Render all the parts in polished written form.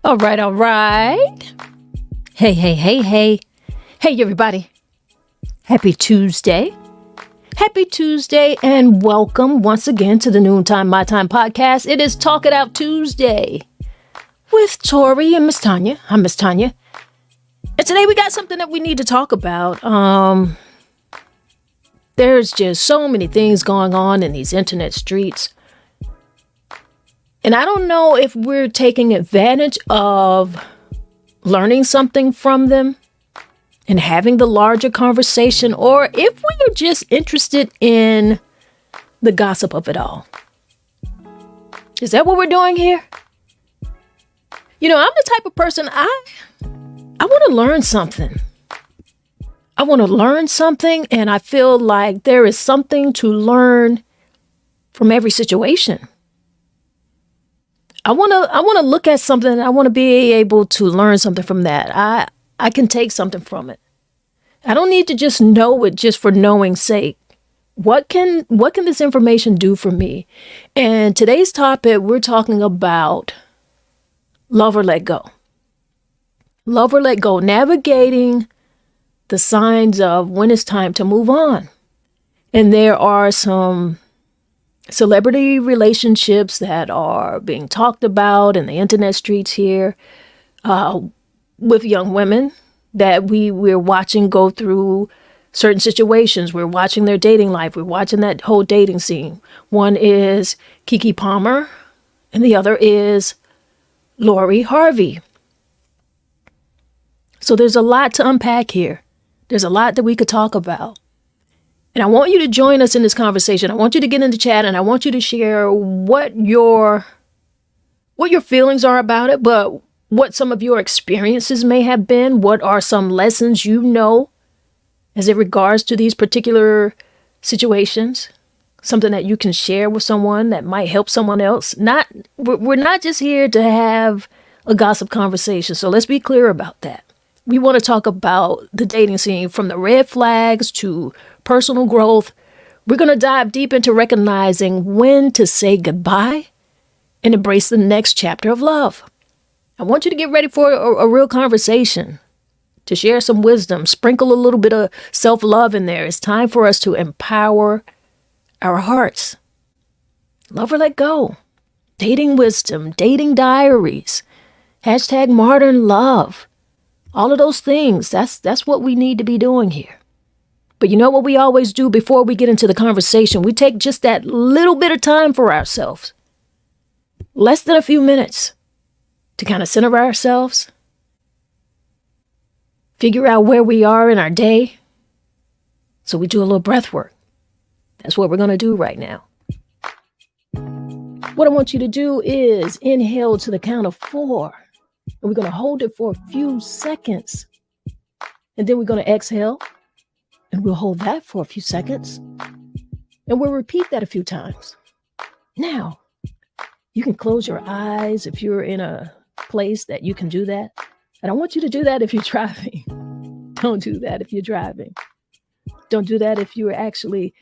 All right. Hey. Hey, everybody. Happy Tuesday. Happy Tuesday, and welcome once again to the Noontime My Time podcast. It is Talk It Out Tuesday with Tori and Miss Tonya. I'm Miss Tonya. And today we got something that we need to talk about. There's just so many things going on in these internet streets. And I don't know if we're taking advantage of learning something from them and having the larger conversation, or if we are just interested in the gossip of it all. Is that what we're doing here? You know, I'm the type of person, I want to learn something. I want to learn something, and I feel like there is something to learn from every situation. I want to look at something. I want to be able to learn something from that. I can take something from it. I don't need to just know it just for knowing's sake. What can this information do for me? And today's topic, we're talking about love or let go. Love or let go, navigating the signs of when it's time to move on. And there are some celebrity relationships that are being talked about in the internet streets here with young women that we're watching go through certain situations. We're watching their dating life. We're watching that whole dating scene. One is Keke Palmer and the other is Lori Harvey. So there's a lot to unpack here. There's a lot that we could talk about. And I want you to join us in this conversation. I want you to get in the chat and I want you to share what your feelings are about it, but what some of your experiences may have been. What are some lessons you know as it regards to these particular situations? Something that you can share with someone that might help someone else. We're not just here to have a gossip conversation. So let's be clear about that. We want to talk about the dating scene from the red flags to personal growth. We're going to dive deep into recognizing when to say goodbye and embrace the next chapter of love. I want you to get ready for a real conversation, to share some wisdom, sprinkle a little bit of self-love in there. It's time for us to empower our hearts. Love or let go. Dating wisdom, dating diaries, #modern love. All of those things, that's what we need to be doing here. But you know what we always do before we get into the conversation? We take just that little bit of time for ourselves. Less than a few minutes to kind of center ourselves. Figure out where we are in our day. So we do a little breath work. That's what we're going to do right now. What I want you to do is inhale to the count of 4. And we're going to hold it for a few seconds. And then we're going to exhale. And we'll hold that for a few seconds. And we'll repeat that a few times. Now, you can close your eyes if you're in a place that you can do that. I don't want you to do that if you're driving. Don't do that if you're driving. Don't do that if you're actually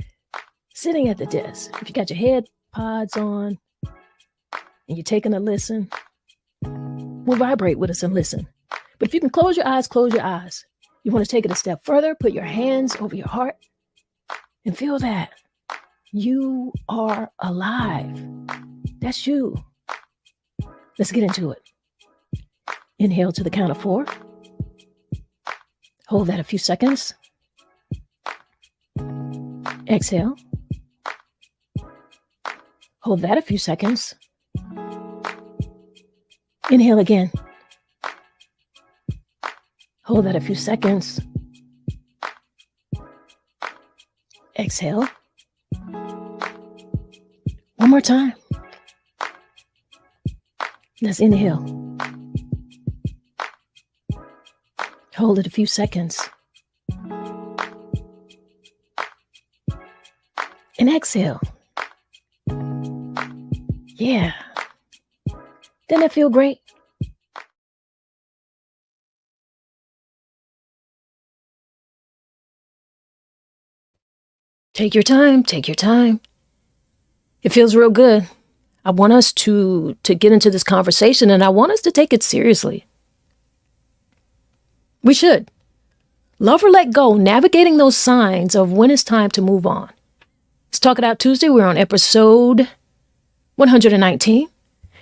sitting at the desk. If you got your head pods on and you're taking a listen, we'll vibrate with us and listen. But if you can close your eyes, close your eyes. You want to take it a step further, put your hands over your heart and feel that you are alive. That's you. Let's get into it. Inhale to the count of 4. Hold that a few seconds. Exhale. Hold that a few seconds. Inhale again. Hold that a few seconds. Exhale. One more time. Let's inhale. Hold it a few seconds. And exhale. Yeah. Doesn't it feel great? Take your time. Take your time. It feels real good. I want us to get into this conversation, and I want us to take it seriously. We should. Love or let go, navigating those signs of when it's time to move on. It's Talk It Out Tuesday. We're on episode 119.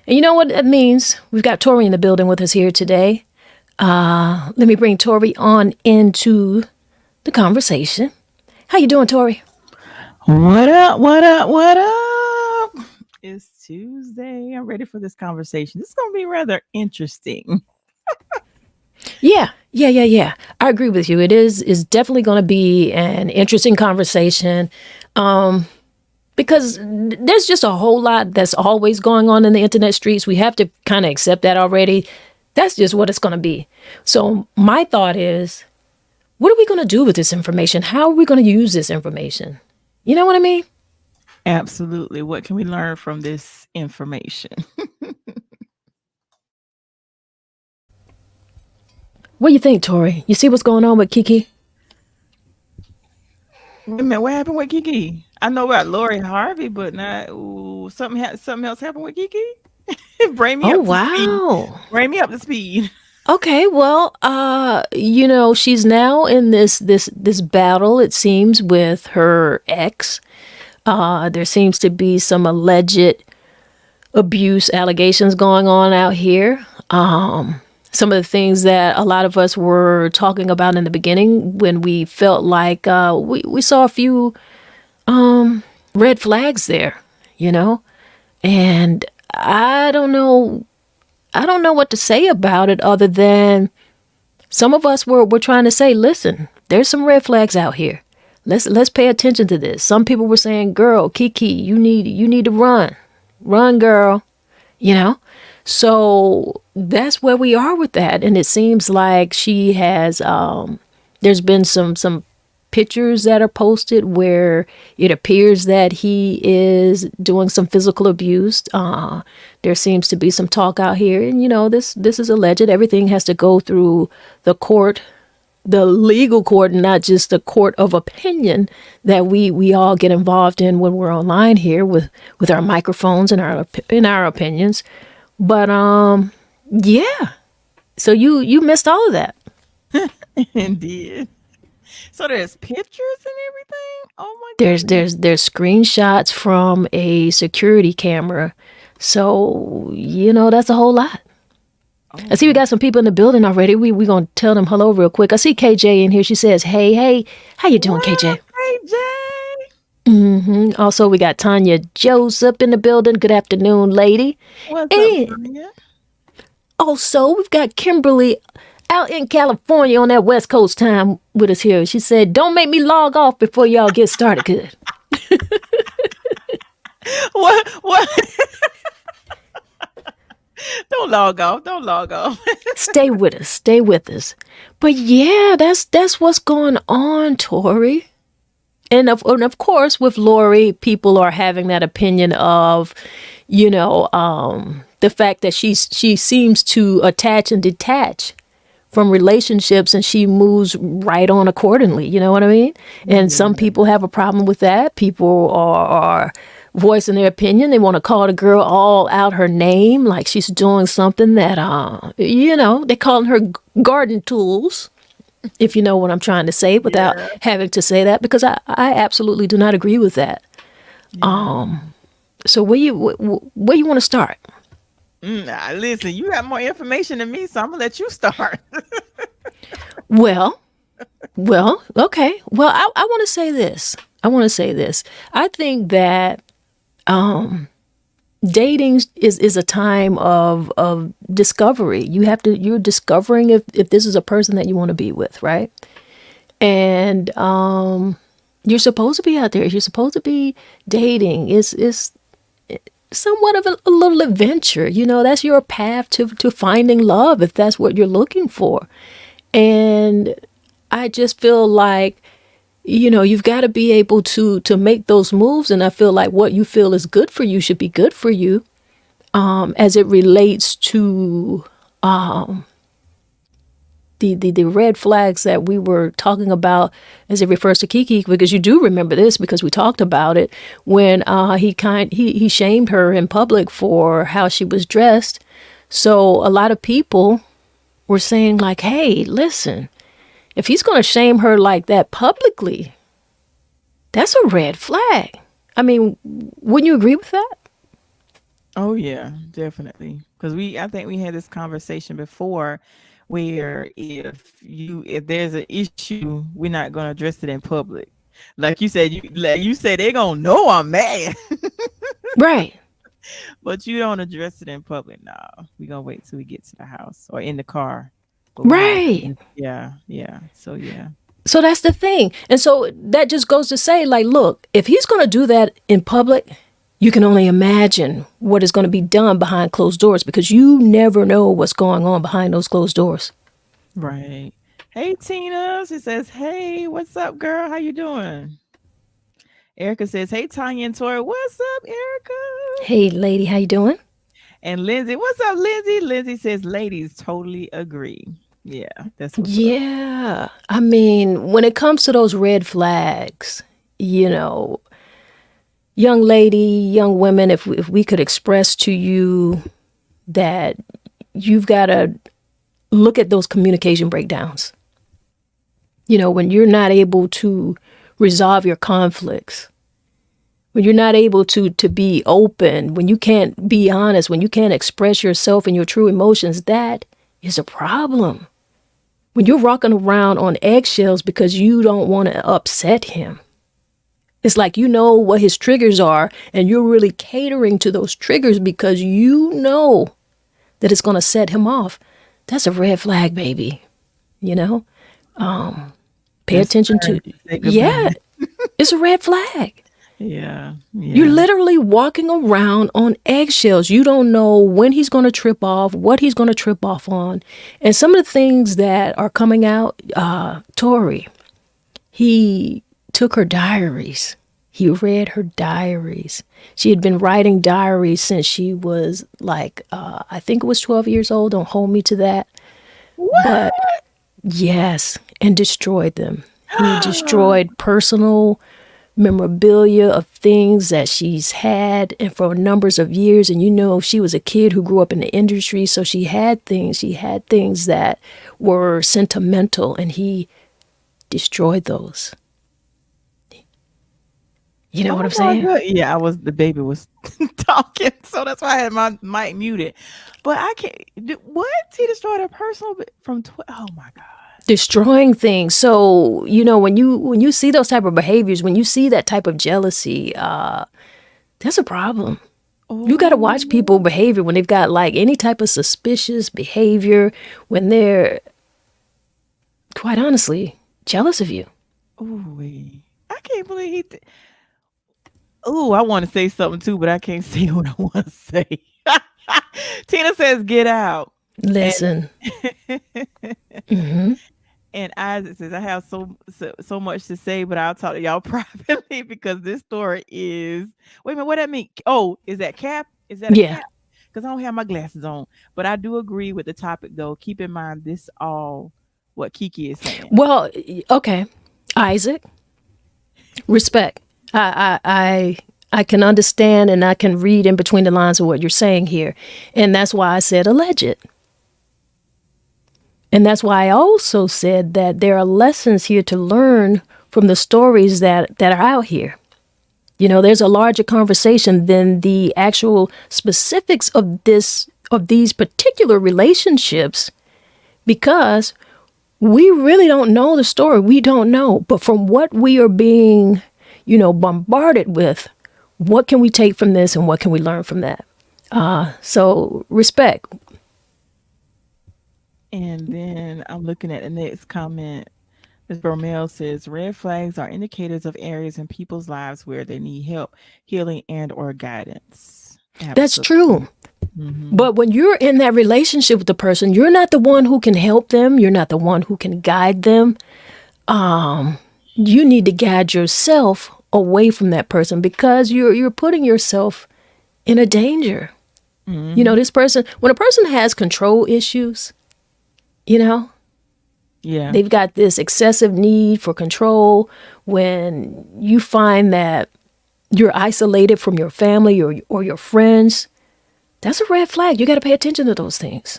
And you know what that means? We've got Tori in the building with us here today. Let me bring Tori on into the conversation. How you doing, Tori? What up? What up? What up? It's Tuesday. I'm ready for this conversation. This is going to be rather interesting. Yeah. I agree with you. It is definitely going to be an interesting conversation because there's just a whole lot that's always going on in the internet streets. We have to kind of accept that already. That's just what it's going to be. So my thought is, what are we going to do with this information? How are we going to use this information? You know what I mean? Absolutely. What can we learn from this information? What do you think, Tori? You see what's going on with Kiki? Wait a minute, what happened with Kiki? I know about Lori Harvey, but not something else happened with Kiki. Bring me up to speed. Bring me up to speed. Okay, well, she's now in this battle, it seems, with her ex. There seems to be some alleged abuse allegations going on out here. Some of the things that a lot of us were talking about in the beginning when we felt like we saw a few red flags there, and I don't know what to say about it other than some of us were trying to say, listen, there's some red flags out here. Let's pay attention to this. Some people were saying, girl, Kiki, you need to run, girl, So that's where we are with that. And it seems like she has, there's been some pictures that are posted where it appears that he is doing some physical abuse. There seems to be some talk out here, and this is alleged. Everything has to go through the court, the legal court, and not just the court of opinion that we all get involved in when we're online here with our microphones and our opinions. But yeah. So you missed all of that. Indeed. So there's pictures and everything? Oh my goodness. There's screenshots from a security camera. So, that's a whole lot. Oh. I see we got some people in the building already. We going to tell them hello real quick. I see KJ in here. She says, hey, how you doing, KJ? KJ. Also, we got Tonya Joseph in the building. Good afternoon, lady. What's up, Tonya? Also, we've got Kimberly out in California on that West Coast time with us here. She said, don't make me log off before y'all get started good. What? Don't log off. Stay with us. But yeah, that's what's going on, Tori. And of course, with Lori, people are having that opinion of, the fact that she seems to attach and detach from relationships, and she moves right on accordingly. You know what I mean? And some people have a problem with that. People are voicing their opinion. They want to call the girl all out her name, like she's doing something that, they're calling her garden tools, if you know what I'm trying to say, without having to say that, because I absolutely do not agree with that. Yeah. So where you want to start? Listen, you got more information than me, so I'm gonna let you start. Well, okay. Well, I want to say this. I want to say this. I think that dating is a time of discovery. You're discovering if this is a person that you want to be with, right? And you're supposed to be out there. You're supposed to be dating. It's somewhat of a little adventure. That's your path to finding love if that's what you're looking for. And I just feel like, you've got to be able to make those moves. And I feel like what you feel is good for you should be good for you, as it relates to the red flags that we were talking about as it refers to Kiki, because you do remember this because we talked about it when he shamed her in public for how she was dressed. So a lot of people were saying like, hey, listen, if he's going to shame her like that publicly, that's a red flag. I mean, wouldn't you agree with that? Oh yeah, definitely. Because I think we had this conversation before, where if there's an issue, we're not gonna address it in public. Like you said, they're gonna know I'm mad, Right. but you don't address it in public. No, we're gonna wait till we get to the house or in the car. Right. Yeah, yeah. So yeah. So that's the thing. And so that just goes to say, like, look, if he's going to do that in public, you can only imagine what is going to be done behind closed doors, because you never know what's going on behind those closed doors. Right. Hey, Tina. She says, hey, what's up, girl? How you doing? Erica says, hey, Tonya and Tori. What's up, Erica? Hey, lady, how you doing? And Lindsay, what's up, Lindsay? Lindsay says, ladies, totally agree. Yeah, that's what's up. Yeah. I mean, when it comes to those red flags, young lady, young women, if we could express to you that you've got to look at those communication breakdowns. When you're not able to resolve your conflicts, when you're not able to be open, when you can't be honest, when you can't express yourself and your true emotions, that is a problem. When you're rocking around on eggshells because you don't want to upset him. It's like you know what his triggers are, and you're really catering to those triggers because you know that it's going to set him off. That's a red flag, baby. Pay attention to, yeah, it's a red flag. Yeah. You're literally walking around on eggshells. You don't know when he's going to trip off, what he's going to trip off on. And some of the things that are coming out, Tori, he took her diaries. He read her diaries. She had been writing diaries since she was like, I think it was 12 years old. Don't hold me to that. What? But yes, and destroyed them. He destroyed personal memorabilia of things that she's had and for numbers of years. And she was a kid who grew up in the industry, so she had things that were sentimental, and he destroyed those. You know what I'm saying? God. Yeah, the baby was talking, so that's why I had my mic muted. But I can't. What? He destroyed a personal from. Oh my God. Destroying things. So when you see those type of behaviors, when you see that type of jealousy, there's a problem. Oh. You got to watch people behavior when they've got like any type of suspicious behavior, when they're quite honestly jealous of you. Oh, I can't believe he. Oh, I want to say something too, but I can't say what I want to say. Tina says, "Get out." Listen. Mm-hmm. And Isaac says, I have so much to say, but I'll talk to y'all privately because this story is. Wait a minute, what that mean? Oh, is that cap? Is that a cap? Because I don't have my glasses on. But I do agree with the topic, though. Keep in mind, this all what Kiki is saying. Well, okay, Isaac, respect. I can understand and I can read in between the lines of what you're saying here, and that's why I said alleged. And that's why I also said that there are lessons here to learn from the stories that are out here. There's a larger conversation than the actual specifics of these particular relationships, because we really don't know the story. We don't know. But from what we are being, bombarded with what can we take from this and what can we learn from that. So respect. And then I'm looking at the next comment. Ms. Bromell says, red flags are indicators of areas in people's lives where they need help, healing, and or guidance. That's true. Mm-hmm. But when you're in that relationship with the person, you're not the one who can help them. You're not the one who can guide them. You need to guide yourself away from that person because you're putting yourself in a danger. Mm-hmm. This person, when a person has control issues, yeah, they've got this excessive need for control. When you find that you're isolated from your family or your friends, that's a red flag. You got to pay attention to those things.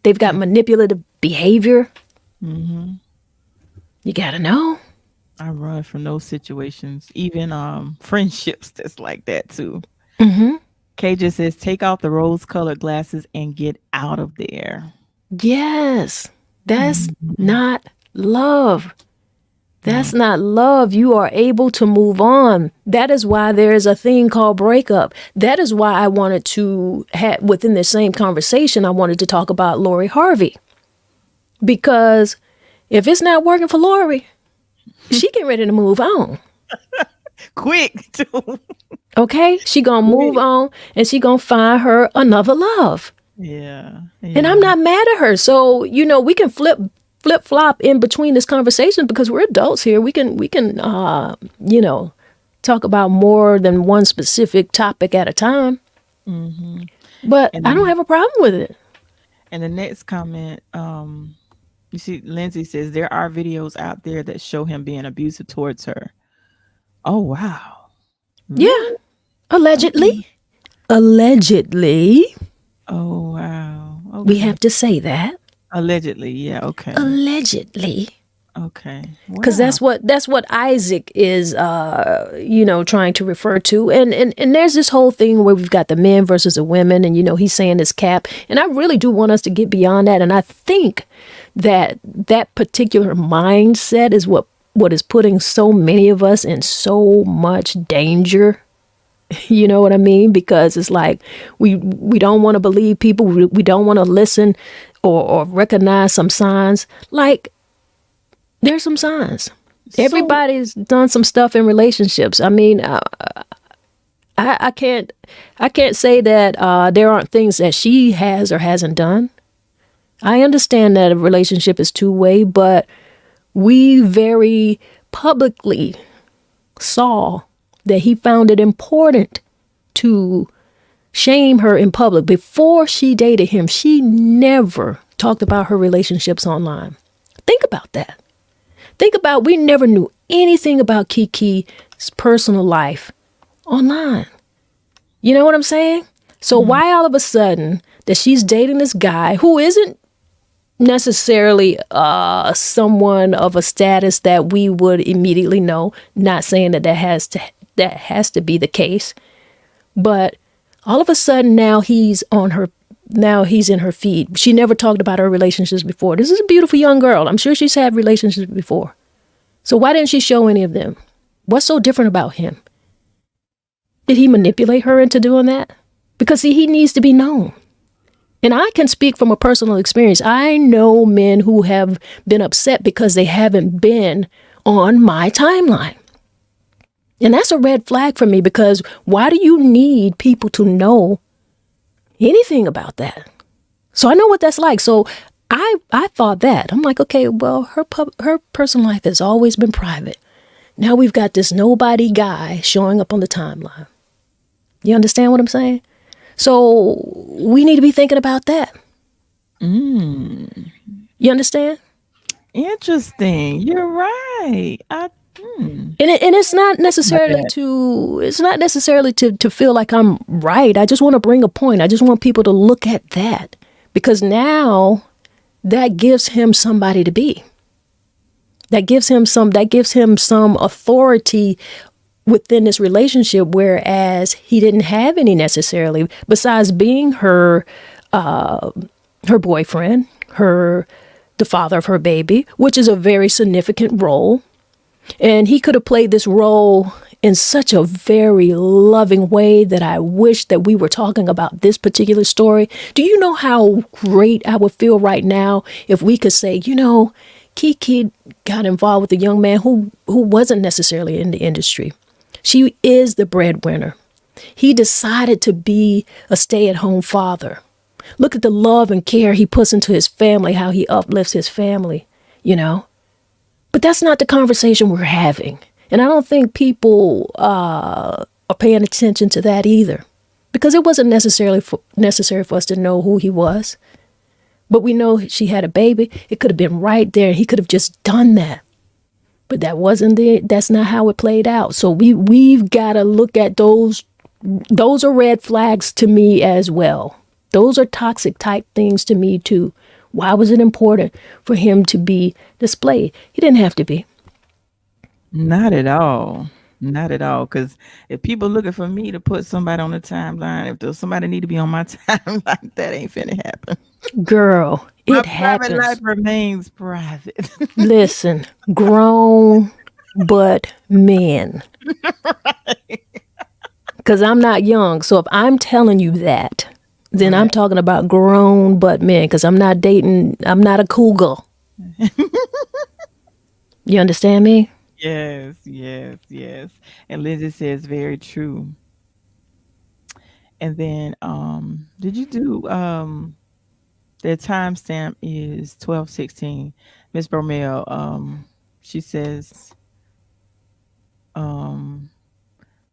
They've got manipulative behavior. Mm-hmm. You got to know. I run from those situations, even friendships that's like that too. Mm-hmm. Kay just says, take off the rose-colored glasses and get out of there. Yes, that's not love. That's not love. You are able to move on. That is why there is a thing called breakup. That is why I wanted to have, within the same conversation, I wanted to talk about Lori Harvey. Because if it's not working for Lori, she getting ready to move on. Quick, too. Okay? She gonna move on and she gonna find her another love. Yeah. And I'm not mad at her. So, we can flip-flop in between this conversation because we're adults here. We can talk about more than one specific topic at a time. Mm-hmm. But I don't have a problem with it. And the next comment, you see, Lindsay says, there are videos out there that show him being abusive towards her. Oh, wow. Yeah. Allegedly. Allegedly. Oh, wow. Okay. We have to say that. Allegedly. Yeah. Okay. Allegedly. Okay. Because that's what Isaac is, trying to refer to. And there's this whole thing where we've got the men versus the women. And, he's saying this cap. And I really do want us to get beyond that. And I think that particular mindset is what is putting so many of us in so much danger. You know what I mean? Because it's like we don't want to believe people. We don't want to listen or recognize some signs. Like, there's some signs. Everybody's done some stuff in relationships. I mean, I can't say that there aren't things that she has or hasn't done. I understand that a relationship is two-way, but we very publicly saw that he found it important to shame her in public. Before she dated him, she never talked about her relationships online. Think about that. Think about, we never knew anything about Kiki's personal life online. You know what I'm saying? So why all of a sudden that she's dating this guy who isn't necessarily someone of a status that we would immediately know, not saying that has to be the case, but all of a sudden now he's in her feed. She never talked about her relationships before. This is a beautiful young girl. I'm sure she's had relationships before. So why didn't she show any of them? What's so different about him? Did he manipulate her into doing that? Because see, he needs to be known. And I can speak from a personal experience. I know men who have been upset because they haven't been on my timeline. And that's a red flag for me, because why do you need people to know anything about that? So I know what that's like. So I thought that. I'm like, okay, well, her personal life has always been private. Now we've got this nobody guy showing up on the timeline. You understand what I'm saying? So we need to be thinking about that. You understand? Interesting. You're right. And it's not necessarily to feel like I'm right. I just want to bring a point. I just want people to look at that, because now that gives him somebody to be. That gives him some authority within this relationship, whereas he didn't have any necessarily, besides being her boyfriend, the father of her baby, which is a very significant role. And he could have played this role in such a very loving way that I wish that we were talking about this particular story. Do you know how great I would feel right now if we could say, Kiki got involved with a young man who wasn't necessarily in the industry. She is the breadwinner. He decided to be a stay-at-home father. Look at the love and care he puts into his family, how he uplifts his family, you know? But that's not the conversation we're having. And I don't think people are paying attention to that either. Because it wasn't necessary for us to know who he was. But we know she had a baby. It could have been right there. He could have just done that. But that's not how it played out. So we've got to look at those. Those are red flags to me as well. Those are toxic type things to me too. Why was it important for him to be displayed? He didn't have to be. Not at all. Not at all. Because if people looking for me to put somebody on the timeline, if there's somebody need to be on my timeline, that ain't finna happen. Girl, My it private life happens. remains private. Listen, grown but men. Because I'm not young. So if I'm telling you that, then I'm Right. talking about grown but men. Because I'm not dating, I'm not a cougar. You understand me? Yes, yes, yes. And Lizzie says very true. And then did you do the timestamp is 12:16. Miss Bromel, she says, um,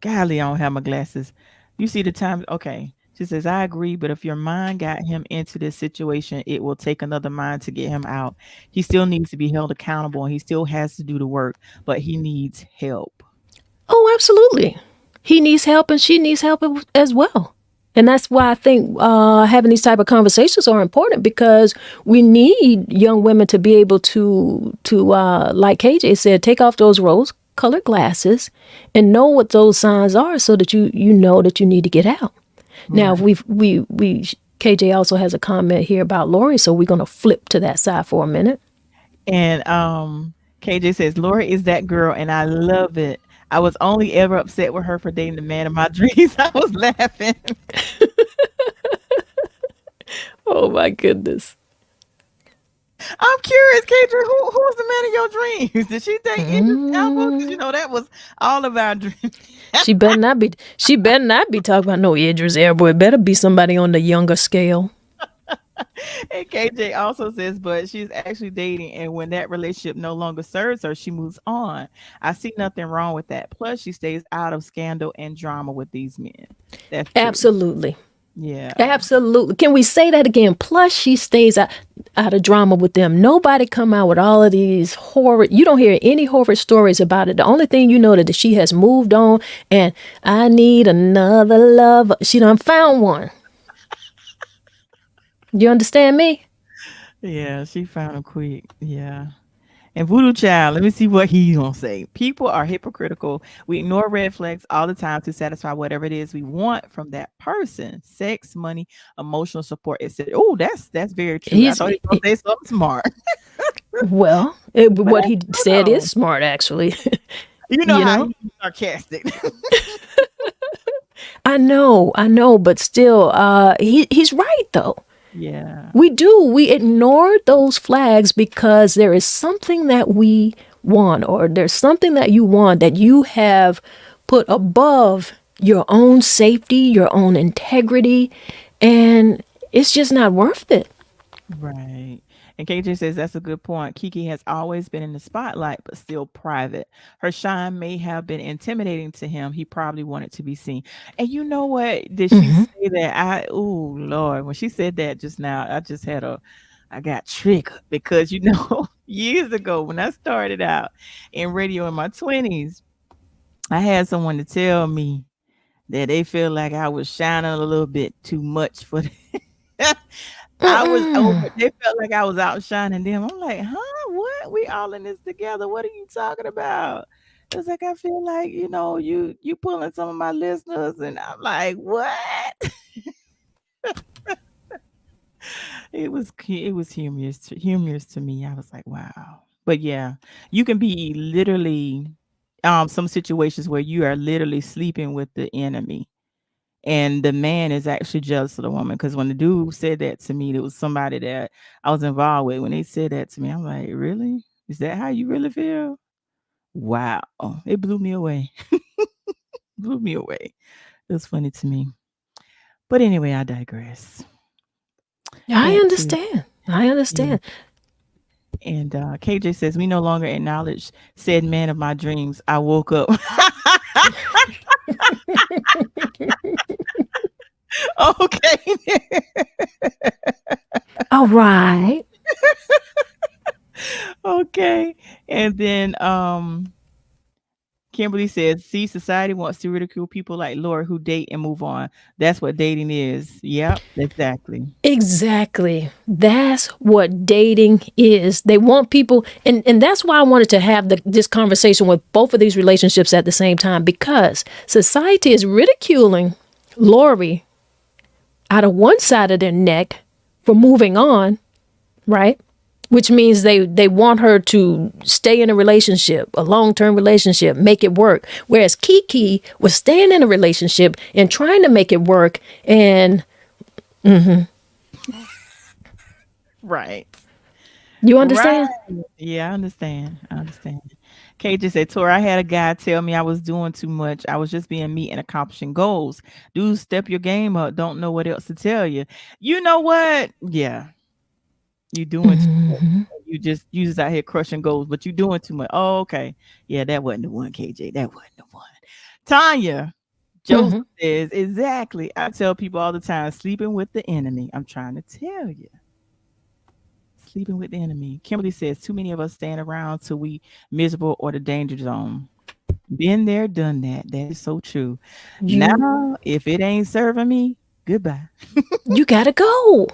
golly, I don't have my glasses. You see the time? Okay. She says, I agree, but if your mind got him into this situation, it will take another mind to get him out. He still needs to be held accountable and he still has to do the work, but he needs help. Oh, absolutely. He needs help and she needs help as well. And that's why I think having these type of conversations are important because we need young women to be able to like KJ said, take off those rose-colored glasses and know what those signs are, so that you know that you need to get out. Now, Right. we KJ also has a comment here about Lori, so we're gonna flip to that side for a minute. And KJ says, Laura is that girl, and I love it. I was only ever upset with her for dating the man of my dreams. I was laughing. Oh my goodness. I'm curious, KJ, who was the man of your dreams? Did she date Idris Elba? Because you know that was all of our dreams. She better not be. She better not be talking about no Idris Elba. It better be somebody on the younger scale. And KJ also says, but she's actually dating, and when that relationship no longer serves her, she moves on. I see nothing wrong with that. Plus, she stays out of scandal and drama with these men. That's true. Absolutely. Yeah. Absolutely. Can we say that again? Plus, she stays out of drama with them. Nobody come out with all of these horror. You don't hear any horror stories about it. The only thing you know that she has moved on, and I need another lover. She done found one. You understand me? Yeah, she found him quick. Yeah. And Voodoo Child, let me see what he's gonna say. People are hypocritical. We ignore red flags all the time to satisfy whatever it is we want from that person. Sex, money, emotional support, etc. Oh, that's very true. I He's thought he was gonna say something smart. well. But What that's he true said is though. smart, actually. You know you how know. he's sarcastic. I know, but still, he's right though. Yeah. We ignore those flags because there is something that we want, or there's something that you want that you have put above your own safety, your own integrity, and it's just not worth it. Right. And KJ says that's a good point. Kiki has always been in the spotlight, but still private. Her shine may have been intimidating to him. He probably wanted to be seen. And you know what? Did she say that? Oh Lord, when she said that just now, I got triggered because years ago when I started out in radio in my 20s, I had someone to tell me that they feel like I was shining a little bit too much for them. I was over they felt like I was outshining them. I'm like, "Huh? What? We all in this together. What are you talking about?" It was like, "I feel like, you pulling some of my listeners," and I'm like, "What?" It was humorous to me. I was like, "Wow." But yeah, you can be literally some situations where you are literally sleeping with the enemy. And the man is actually jealous of the woman. Because when the dude said that to me, it was somebody that I was involved with. When they said that to me, I'm like, really? Is that how you really feel? Wow. It blew me away. Blew me away. It was funny to me. But anyway, I digress. I Back to understand. I yeah. understand. And KJ says, we no longer acknowledge said man of my dreams. I woke up. Okay. All right. Okay. And then Kimberly says, see, society wants to ridicule people like Laura who date and move on. That's what dating is. Yep, exactly. Exactly. That's what dating is. They want people, and that's why I wanted to have this conversation with both of these relationships at the same time, because society is ridiculing Lori out of one side of their neck for moving on, right? Which means they want her to stay in a relationship, a long-term relationship, make it work. Whereas Kiki was staying in a relationship and trying to make it work. And Right. you Right. understand? Yeah, I understand. I understand. Kay just said, Tori, I had a guy tell me I was doing too much. I was just being me and accomplishing goals. Dude, step your game up. Don't know what else to tell you. You know what? Yeah, you doing too much. You just out here crushing goals, but you doing too much. Oh, okay. Yeah, that wasn't the one, KJ. That wasn't the one. Tanya, Joseph says, exactly. I tell people all the time, sleeping with the enemy. I'm trying to tell you. Sleeping with the enemy. Kimberly says, too many of us stand around till we miserable or the danger zone. Been there, done that. That is so true. You Now, if it ain't serving me, goodbye. you gotta go.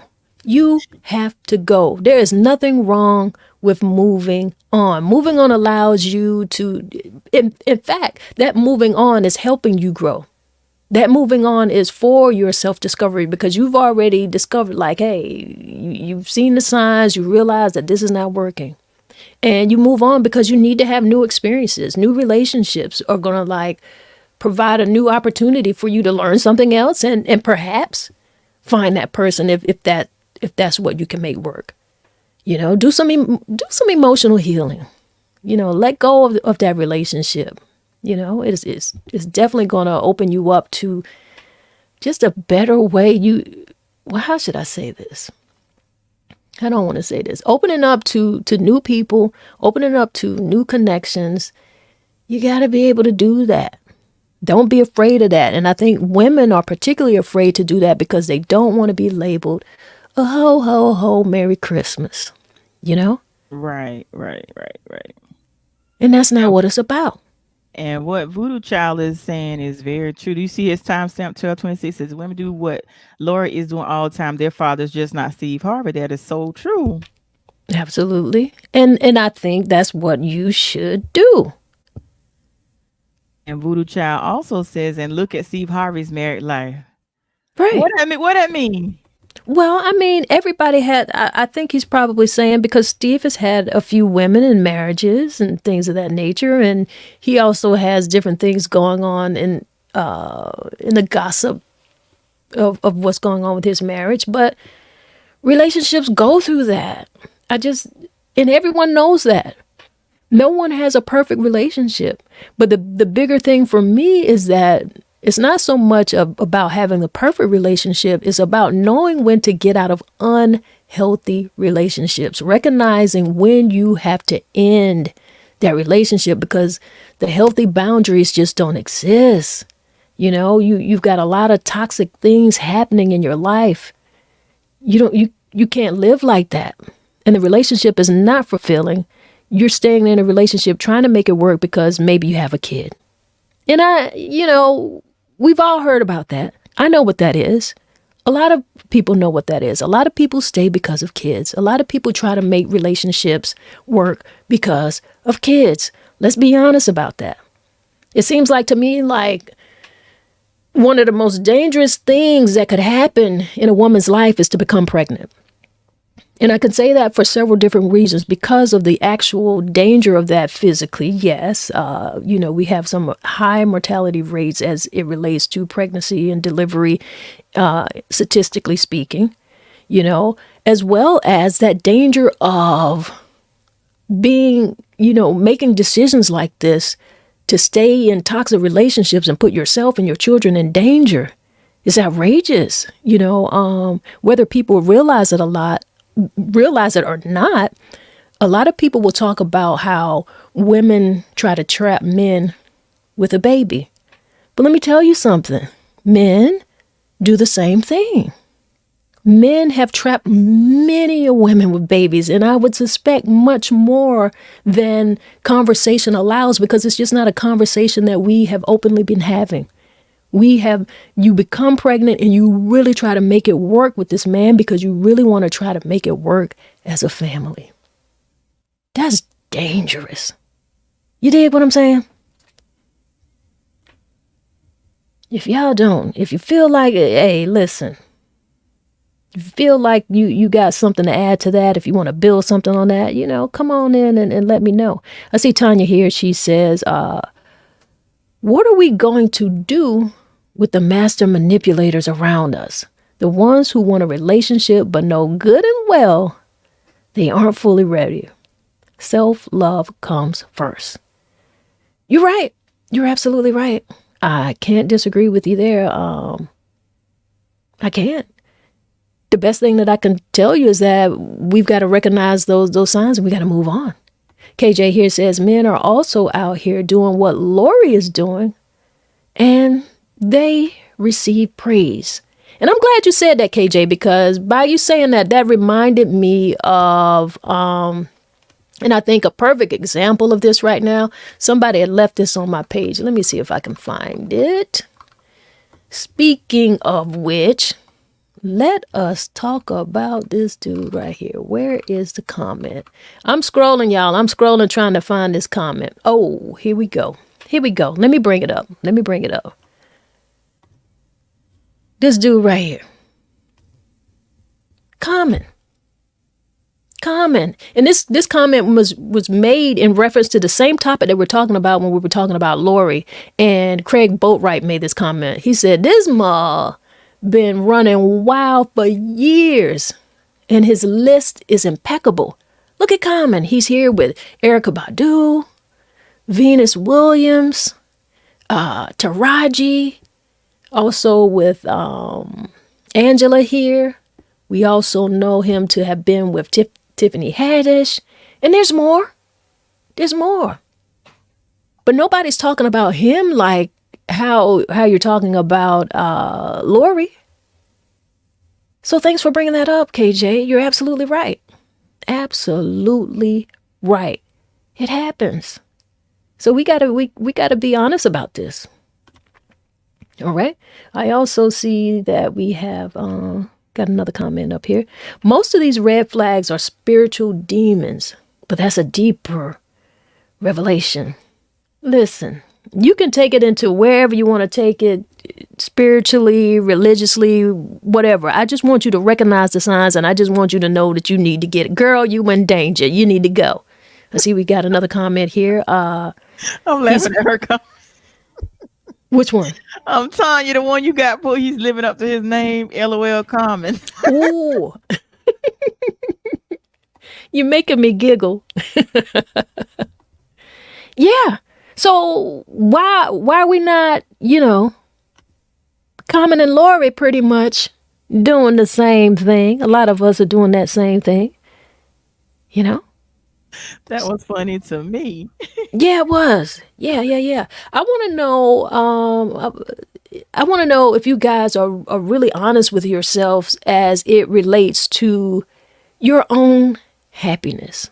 You have to go. There is nothing wrong with moving on. Moving on allows you to, in fact, that moving on is helping you grow. That moving on is for your self discovery because you've already discovered, like, hey, you've seen the signs, you realize that this is not working. And you move on because you need to have new experiences. New relationships are going to, like, provide a new opportunity for you to learn something else and perhaps find that person if that's what you can make work. You know, do some emotional healing. You know, let go of that relationship. You know, it's definitely going to open you up to just a better way. Well, how should I say this? I don't want to say this. Opening up to new people, opening up to new connections. You got to be able to do that. Don't be afraid of that. And I think women are particularly afraid to do that because they don't want to be labeled a ho, ho, ho, Merry Christmas, you know? Right, right, right, right. And that's not what it's about. And what Voodoo Child is saying is very true. Do you see his timestamp 1226 says women do what Laura is doing all the time. Their father's just not Steve Harvey. That is so true. Absolutely. And I think that's what you should do. And Voodoo Child also says, and look at Steve Harvey's married life. Right. What that mean? Well, I mean, everybody had, I think he's probably saying because Steve has had a few women in marriages and things of that nature. And he also has different things going on in the gossip of what's going on with his marriage. But relationships go through that. And everyone knows that. No one has a perfect relationship. But the bigger thing for me is that it's not so much about having the perfect relationship. It's about knowing when to get out of unhealthy relationships, recognizing when you have to end that relationship because the healthy boundaries just don't exist. You know, you've got a lot of toxic things happening in your life. You can't live like that. And the relationship is not fulfilling. You're staying in a relationship trying to make it work because maybe you have a kid. And we've all heard about that. I know what that is. A lot of people know what that is. A lot of people stay because of kids. A lot of people try to make relationships work because of kids. Let's be honest about that. It seems like to me like one of the most dangerous things that could happen in a woman's life is to become pregnant. And I can say that for several different reasons because of the actual danger of that physically. Yes, we have some high mortality rates as it relates to pregnancy and delivery, statistically speaking, as well as that danger of being, making decisions like this to stay in toxic relationships and put yourself and your children in danger is outrageous. Whether people realize it or not, a lot of people will talk about how women try to trap men with a baby. But let me tell you something. Men do the same thing. Men have trapped many women with babies, and I would suspect much more than conversation allows, because it's just not a conversation that we have openly been having. You become pregnant and you really try to make it work with this man because you really want to try to make it work as a family. That's dangerous. You dig what I'm saying? If you feel like, hey, listen, if you feel like you got something to add to that, if you want to build something on that, come on in and let me know. I see Tonya here. She says, what are we going to do with the master manipulators around us? The ones who want a relationship but know good and well they aren't fully ready. Self-love comes first. You're right. You're absolutely right. I can't disagree with you there. I can't. The best thing that I can tell you is that we've got to recognize those signs and we got to move on. KJ here says men are also out here doing what Lori is doing, and they receive praise. And I'm glad you said that, KJ, because by you saying that reminded me of, and I think a perfect example of this right now, somebody had left this on my page. Let me see if I can find it. Speaking of which, let us talk about this dude right here. Where is the comment? I'm scrolling, y'all. I'm scrolling trying to find this comment. Oh, here we go. Let me bring it up. This dude right here. Common. And this comment was made in reference to the same topic that we're talking about when we were talking about Lori. And Craig Boatwright made this comment. He said, this ma been running wild for years, and his list is impeccable. Look at Common. He's here with Erykah Badu, Venus Williams, Taraji, also with Angela here. We also know him to have been with Tiffany Haddish, and there's more. But nobody's talking about him like how you're talking about Lori. So thanks for bringing that up, KJ. You're absolutely right. Absolutely right. It happens. So we gotta be honest about this. All right. I also see that we have got another comment up here. Most of these red flags are spiritual demons, but that's a deeper revelation. Listen, you can take it into wherever you want to take it, spiritually, religiously, whatever. I just want you to recognize the signs, and I just want you to know that you need to get it. Girl, you in danger. You need to go. I see we got another comment here. I'm laughing at her comment. Which one? I'm telling you, the one you got put, he's living up to his name, LOL Common. Ooh. You're making me giggle. Yeah. So why are we not, Common and Lori pretty much doing the same thing? A lot of us are doing that same thing. That was funny to me. Yeah, it was. Yeah. I want to know. I want to know if you guys are really honest with yourselves as it relates to your own happiness,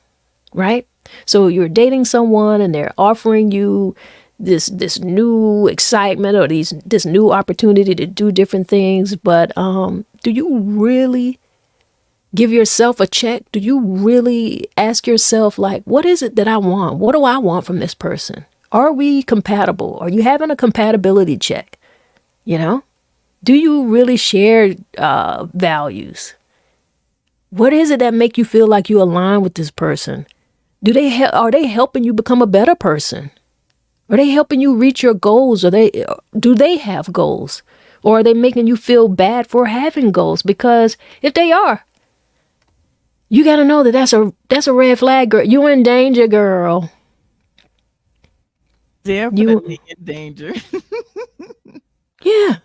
right? So you're dating someone and they're offering you this new excitement or this new opportunity to do different things, but do you really give yourself a check? Do you really ask yourself, like, what is it that I want? What do I want from this person? Are we compatible? Are you having a compatibility check? Do you really share values? What is it that make you feel like you align with this person? Are they helping you become a better person? Are they helping you reach your goals? Do they have goals? Or are they making you feel bad for having goals? Because if they are, you got to know that that's a red flag, girl. You're in danger, girl. You Definitely in danger. yeah.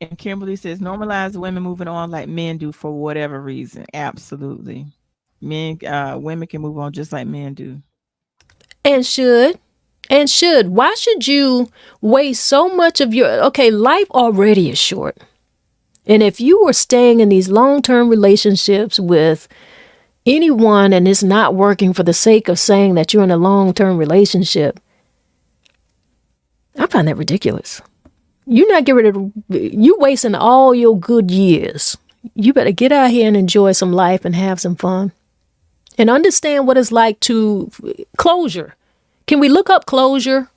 And Kimberly says, normalize women moving on like men do for whatever reason. Absolutely. Women can move on just like men do. And should. Why should you waste so much of your life already is short. And if you are staying in these long-term relationships with anyone and it's not working for the sake of saying that you're in a long-term relationship, I find that ridiculous. You're not getting rid of, you wasting all your good years. You better get out here and enjoy some life and have some fun. And understand what it's like to closure. Can we look up closure?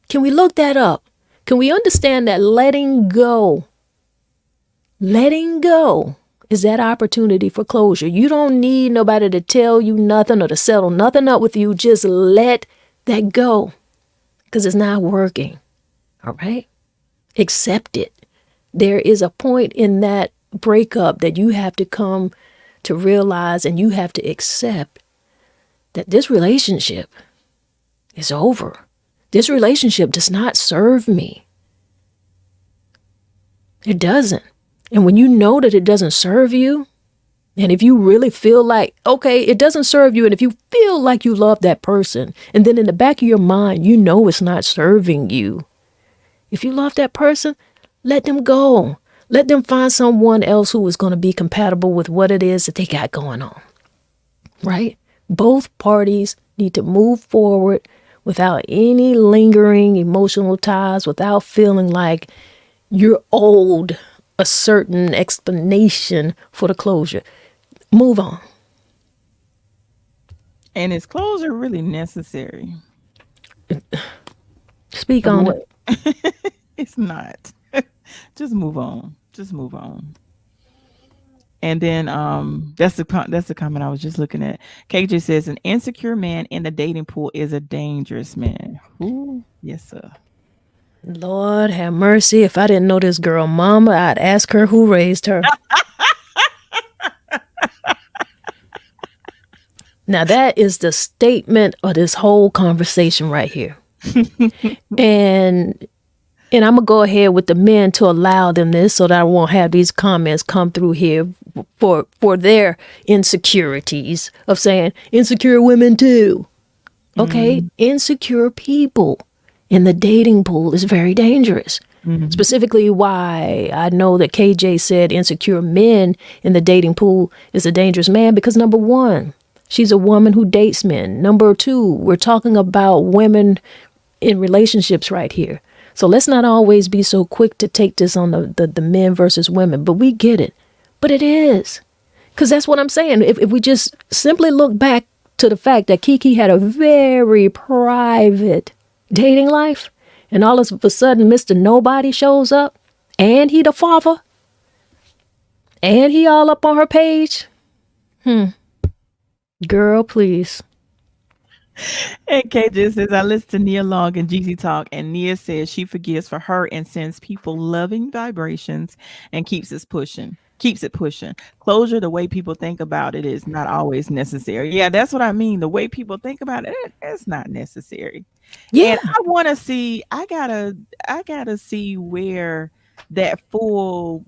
Can we look that up? Can we understand that letting go is that opportunity for closure? You don't need nobody to tell you nothing or to settle nothing up with you. Just let that go because it's not working. All right? Accept it. There is a point in that breakup that you have to come to realize and you have to accept that this relationship is over. This relationship does not serve me. It doesn't. And when you know that it doesn't serve you, and if you really feel like, okay, it doesn't serve you, and if you feel like you love that person, and then in the back of your mind, you know it's not serving you. If you love that person, let them go. Let them find someone else who is going to be compatible with what it is that they got going on. Right? Both parties need to move forward without any lingering emotional ties, without feeling like you're owed a certain explanation for the closure. Move on. And is closure really necessary? Speak on it. It's not. Just move on. Just move on. And then that's the comment I was just looking at. KJ says an insecure man in the dating pool is a dangerous man. Ooh, yes, sir. Lord have mercy. If I didn't know this girl mama, I'd ask her who raised her. Now that is the statement of this whole conversation right here. and I'm gonna go ahead with the men to allow them this so that I won't have these comments come through here for their insecurities of saying insecure women too. Okay, insecure people in the dating pool is very dangerous. Specifically why I know that KJ said insecure men in the dating pool is a dangerous man because number one, she's a woman who dates men. Number two, we're talking about women in relationships right here. So let's not always be so quick to take this on the men versus women, but we get it. But it is. Because that's what I'm saying. If we just simply look back to the fact that Kiki had a very private dating life, and all of a sudden Mr. Nobody shows up, and he the father, and he all up on her page. Girl, please. And KJ says, I listen to Nia Long and Jeezy talk, and Nia says she forgives for her and sends people loving vibrations and keeps it pushing. Closure, the way people think about it, is not always necessary. Yeah, that's what I mean. The way people think about it, it's not necessary. Yeah. And I want to see. I gotta see where that full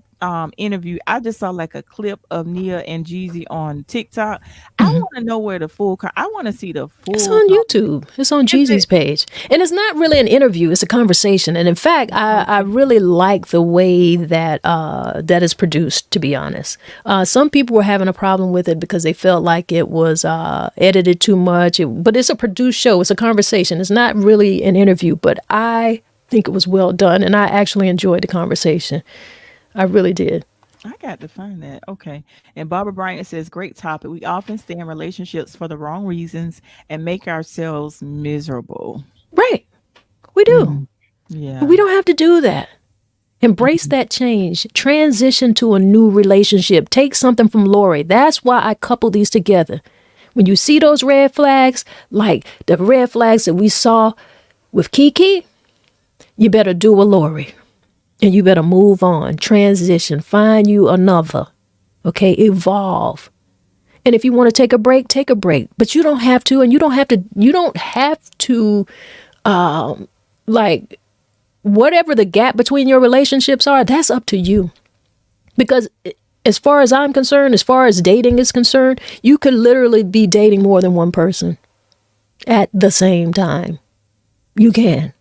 interview. I just saw like a clip of Nia and Jeezy on TikTok. I want to know where the full. I want to see the full. It's on YouTube. It's on Jeezy's page. And it's not really an interview. It's a conversation. And in fact, I really like the way that that is produced, to be honest. Some people were having a problem with it because they felt like it was edited too much. But it's a produced show. It's a conversation. It's not really an interview. But I think it was well done. And I actually enjoyed the conversation. I really did. I got to find that. Okay. And Barbara Bryant says, great topic. We often stay in relationships for the wrong reasons and make ourselves miserable. Right. We do. Yeah. But we don't have to do that. Embrace Mhm. that change. Transition to a new relationship. Take something from Lori. That's why I couple these together. When you see those red flags, like the red flags that we saw with Kiki, you better do a Lori. And you better move on. Transition. Find you another. Okay? Evolve. And if you want to take a break, take a break. But you don't have to, and you don't have to like whatever the gap between your relationships are, that's up to you. Because as far as I'm concerned, as far as dating is concerned, you could literally be dating more than one person at the same time. You can.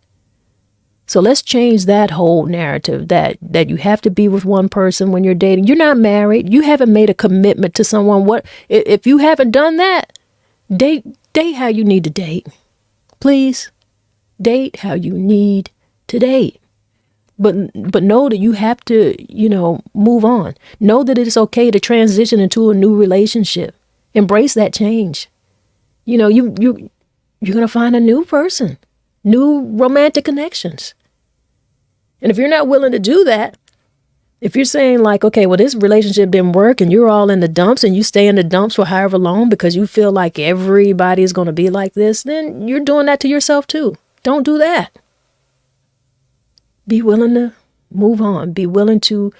So let's change that whole narrative that you have to be with one person when you're dating. You're not married. You haven't made a commitment to someone. What if you haven't done that? Date how you need to date. Please date how you need to date. But know that you have to, move on. Know that it is okay to transition into a new relationship. Embrace that change. You're gonna find a new person, new romantic connections. And if you're not willing to do that, if you're saying like, okay, well, this relationship didn't work and you're all in the dumps and you stay in the dumps for however long because you feel like everybody is going to be like this, then you're doing that to yourself too. Don't do that. Be willing to move on. Be willing to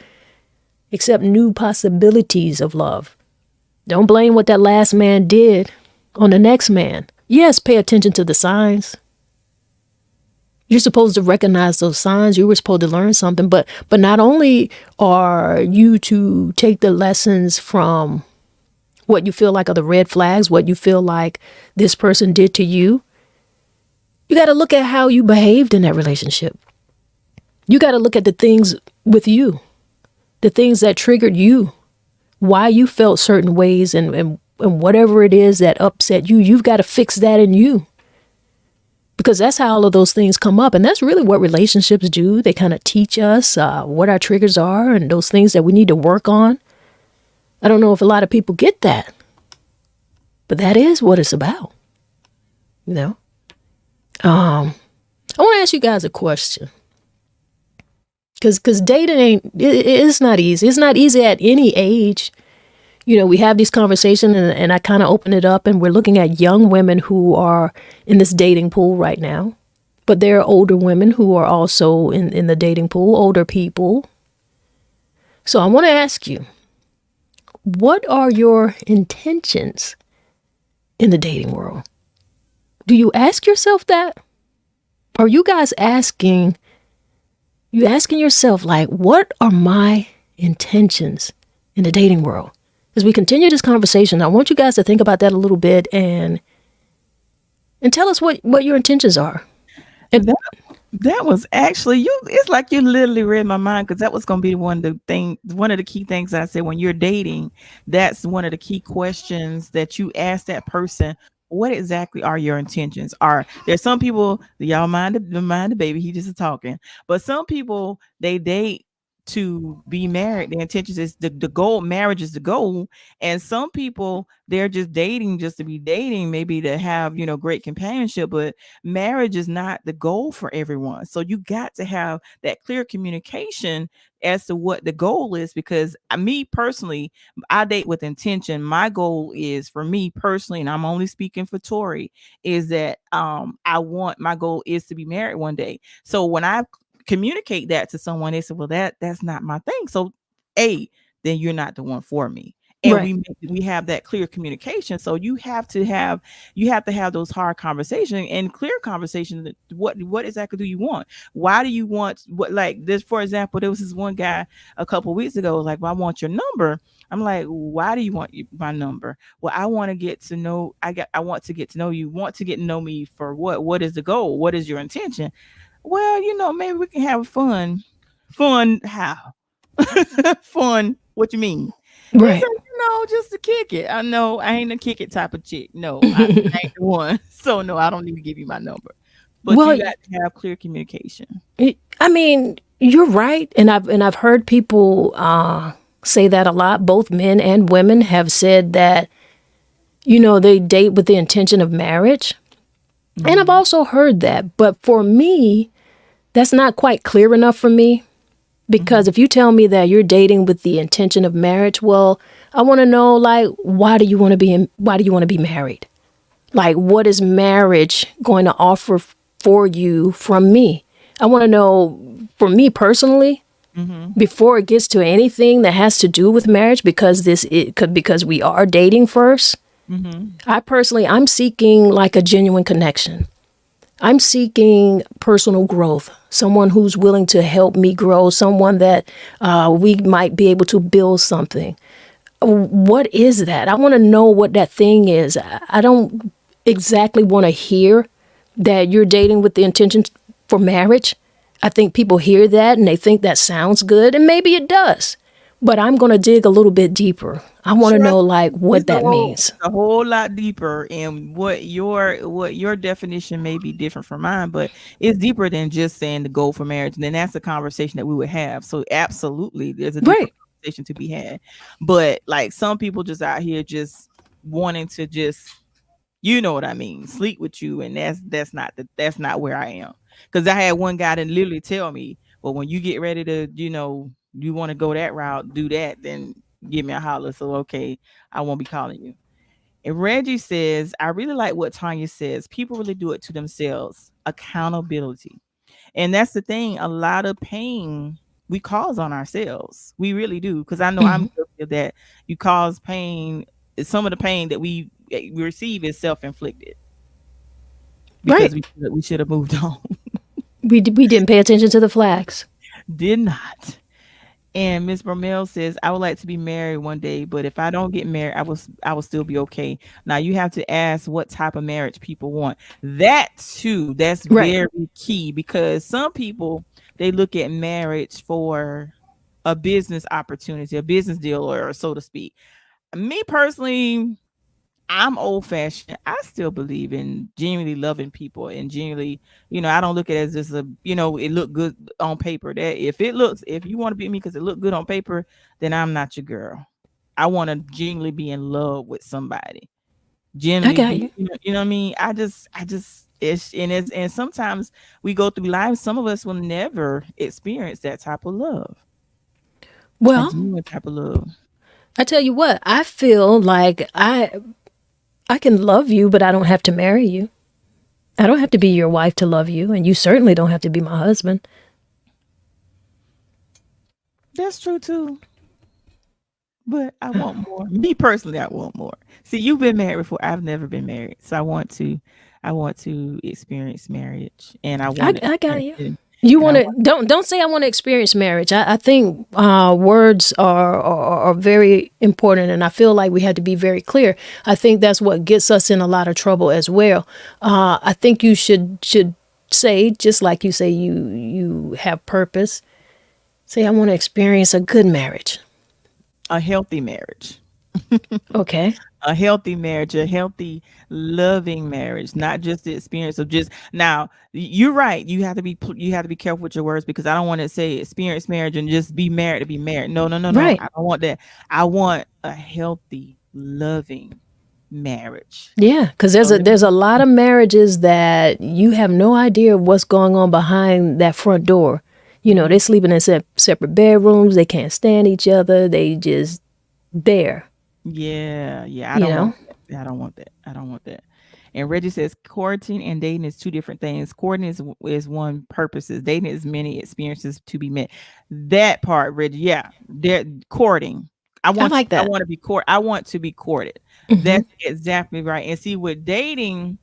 accept new possibilities of love. Don't blame what that last man did on the next man. Yes, pay attention to the signs. You're supposed to recognize those signs. You were supposed to learn something, but not only are you to take the lessons from what you feel like are the red flags, what you feel like this person did to you, you got to look at how you behaved in that relationship. You got to look at the things with you, the things that triggered you, why you felt certain ways, and whatever it is that upset you. You've got to fix that in you. Because that's how all of those things come up. And that's really what relationships do. They kind of teach us what our triggers are and those things that we need to work on. I don't know if a lot of people get that. But that is what it's about. You know? I want to ask you guys a question. Because dating it's not easy. It's not easy at any age. We have these conversations and I kind of open it up and we're looking at young women who are in this dating pool right now. But there are older women who are also in the dating pool, older people. So I want to ask you, what are your intentions in the dating world? Do you ask yourself that? Are you guys asking yourself, like, what are my intentions in the dating world? As we continue this conversation, I want you guys to think about that a little bit and tell us what your intentions are. And That was actually you. It's like you literally read my mind because that was going to be one of the key things I said when you're dating. That's one of the key questions that you ask that person. What exactly are your intentions? Are there's some people y'all mind the baby? He just is talking, but some people they date to be married. The intentions is the goal. Marriage is the goal, and some people they're just dating just to be dating, maybe to have great companionship, but marriage is not the goal for everyone. So you got to have that clear communication as to what the goal is because me personally, I date with intention. My goal is for me personally, and I'm only speaking for Tori, is that my goal is to be married one day. So when I communicate that to someone, they say, well, that's not my thing. So then you're not the one for me. And right, we have that clear communication. So you have to have those hard conversations and clear conversations. What exactly do you want? Why do you want what, like this? For example, there was this one guy a couple of weeks ago was like, well, I want your number. I'm like, why do you want my number? Well, I want to get to know. I want to get to know you. Want to get to know me for what? What is the goal? What is your intention? Well, maybe we can have fun. Fun how? Fun. What you mean? He said, right. just to kick it. I know I ain't a kick it type of chick. No, I ain't the one. So no, I don't need to give you my number. But you Well, got to have clear communication. I mean, you're right, and I've heard people say that a lot. Both men and women have said that they date with the intention of marriage, and I've Mhm. also heard that. But for me, that's not quite clear enough for me. Because Mhm. if you tell me that you're dating with the intention of marriage, well, I want to know, like, why do you want to be married? Like, what is marriage going to offer for you from me? I want to know, for me personally, Mhm. before it gets to anything that has to do with marriage, because we are dating first. Mhm. I'm seeking like a genuine connection. I'm seeking personal growth, someone who's willing to help me grow, someone that we might be able to build something. What is that? I want to know what that thing is. I don't exactly want to hear that you're dating with the intention for marriage. I think people hear that and they think that sounds good, and maybe it does. But I'm going to dig a little bit deeper. I want to know Trust like me, what that means. it's a whole lot deeper, and what your definition may be different from mine, but it's deeper than just saying the goal for marriage. And then that's a conversation that we would have. So absolutely, there's a deeper Right. conversation to be had. But like some people just out here just wanting to just you know what I mean, sleep with you, and that's not where I am. Because I had one guy that literally tell me, "Well, when you get ready to, you want to go that route, do that, then give me a holler." So okay, I won't be calling you. And Reggie says, "I really like what Tanya says. People really do it to themselves. Accountability, and that's the thing. A lot of pain we cause on ourselves. We really do. Because I know I'm guilty of that. You cause pain. Some of the pain that we receive is self inflicted because Right. we should have moved on. We didn't pay attention to the flags. Did not. And Miss Bromell says, "I would like to be married one day, but if I don't get married, I will still be okay." Now you have to ask what type of marriage people want. That too, that's Right. very key because some people they look at marriage for a business opportunity, a business deal, or so to speak. Me personally, I'm old fashioned. I still believe in genuinely loving people and genuinely, I don't look at it as just it look good on paper. That if you want to be with me because it look good on paper, then I'm not your girl. I want to genuinely be in love with somebody. I Genuinely got be, you. what I mean? And sometimes we go through life. Some of us will never experience that type of love, a Well, genuine type of love. I tell you what, I feel like I can love you, but I don't have to marry you. I don't have to be your wife to love you, and you certainly don't have to be my husband. That's true too. But I want more. Me personally, I want more. See, you've been married before. I've never been married. So I want to experience marriage and I want to I got experience you. it. You And I want to want don't say I want to experience marriage. I think words are very important, and I feel like we had to be very clear. I think that's what gets us in a lot of trouble as well. I think you should say, just like you say you have purpose. Say I want to experience a good marriage. a healthy marriage. Okay. A healthy marriage, a healthy, loving marriage, not just the experience of just now. You're right. You have to be careful with your words because I don't want to say experience marriage and just be married to be married. No, no, no, no. Right. I don't want that. I want a healthy, loving marriage. Yeah, because So let there's me. a lot of marriages that you have no idea what's going on behind that front door. You know, they Mhm. sleeping in separate bedrooms. They can't stand each other. They just there. Yeah, yeah, I You don't know. want that. I don't want that. I don't want that. And Reggie says courting and dating is two different things. Courting is one purposes. Dating is many experiences to be met. That part, Reggie, yeah. They're courting. I like I that. want to be I want to be courted. Hmm. That's exactly right. And see, with dating,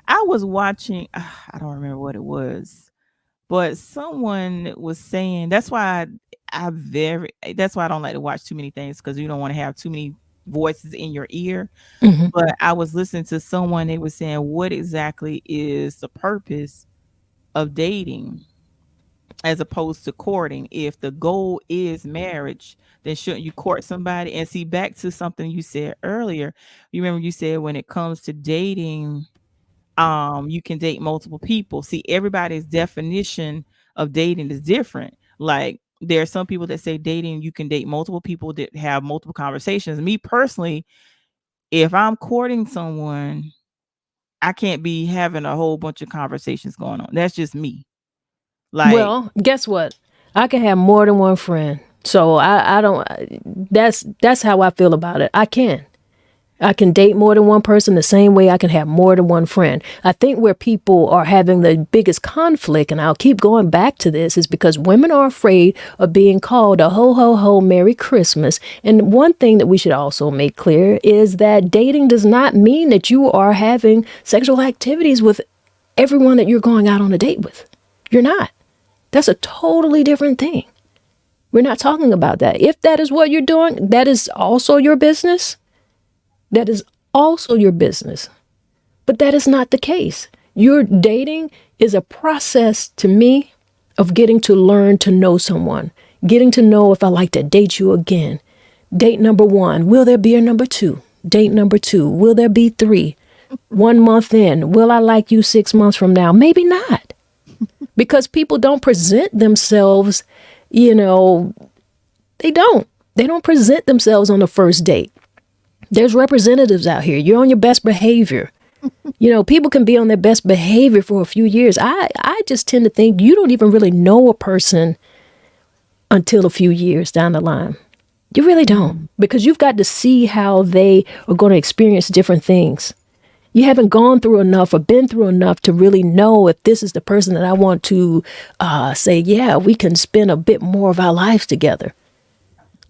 I was watching, I don't remember what it was, but someone was saying that's why that's why I don't like to watch too many things because you don't want to have too many voices in your ear. Hmm. But I was listening to someone, they were saying, what exactly is the purpose of dating as opposed to courting? If the goal is marriage, then shouldn't you court somebody? And see, back to something you said earlier, you remember you said when it comes to dating, you can date multiple people. See, everybody's definition of dating is different. Like there are some people that say dating you can date multiple people that have multiple conversations. Me personally, if I'm courting someone, I can't be having a whole bunch of conversations going on. That's just me. Like, Well, guess what? I can have more than one friend. So I don't. That's how I feel about it. I can date more than one person the same way I can have more than one friend. I think where people are having the biggest conflict, and I'll keep going back to this, is because women are afraid of being called a ho ho ho Merry Christmas. And one thing that we should also make clear is that dating does not mean that you are having sexual activities with everyone that you're going out on a date with. You're not. That's a totally different thing. We're not talking about that. If that is what you're doing, that is also your business. That is also your business. But that is not the case. Your dating is a process to me of getting to learn to know someone, getting to know if I like to date you again. Date number 1, will there be a number 2? Date number 2, will there be 3? 1 month in, will I like you 6 months from now? Maybe not. Because people don't present themselves, they don't. They don't present themselves on the first date. There's representatives out here. You're on your best behavior. People can be on their best behavior for a few years. I just tend to think you don't even really know a person until a few years down the line. You really don't, because you've got to see how they are going to experience different things. You haven't gone through enough or been through enough to really know if this is the person that I want to say, yeah, we can spend a bit more of our lives together.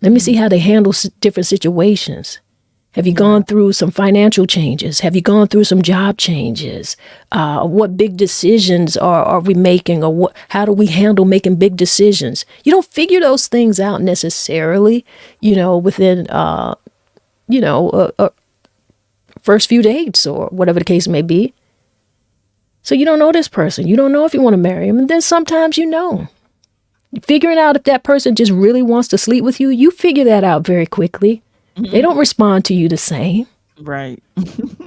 Let me see how they handle different situations. Have you gone through some financial changes? Have you gone through some job changes? What big decisions are we making, or how do we handle making big decisions? You don't figure those things out necessarily, within, first few dates or whatever the case may be. So you don't know this person. You don't know if you want to marry him. And then sometimes figuring out if that person just really wants to sleep with you, you figure that out very quickly. They don't respond to you the same. Right.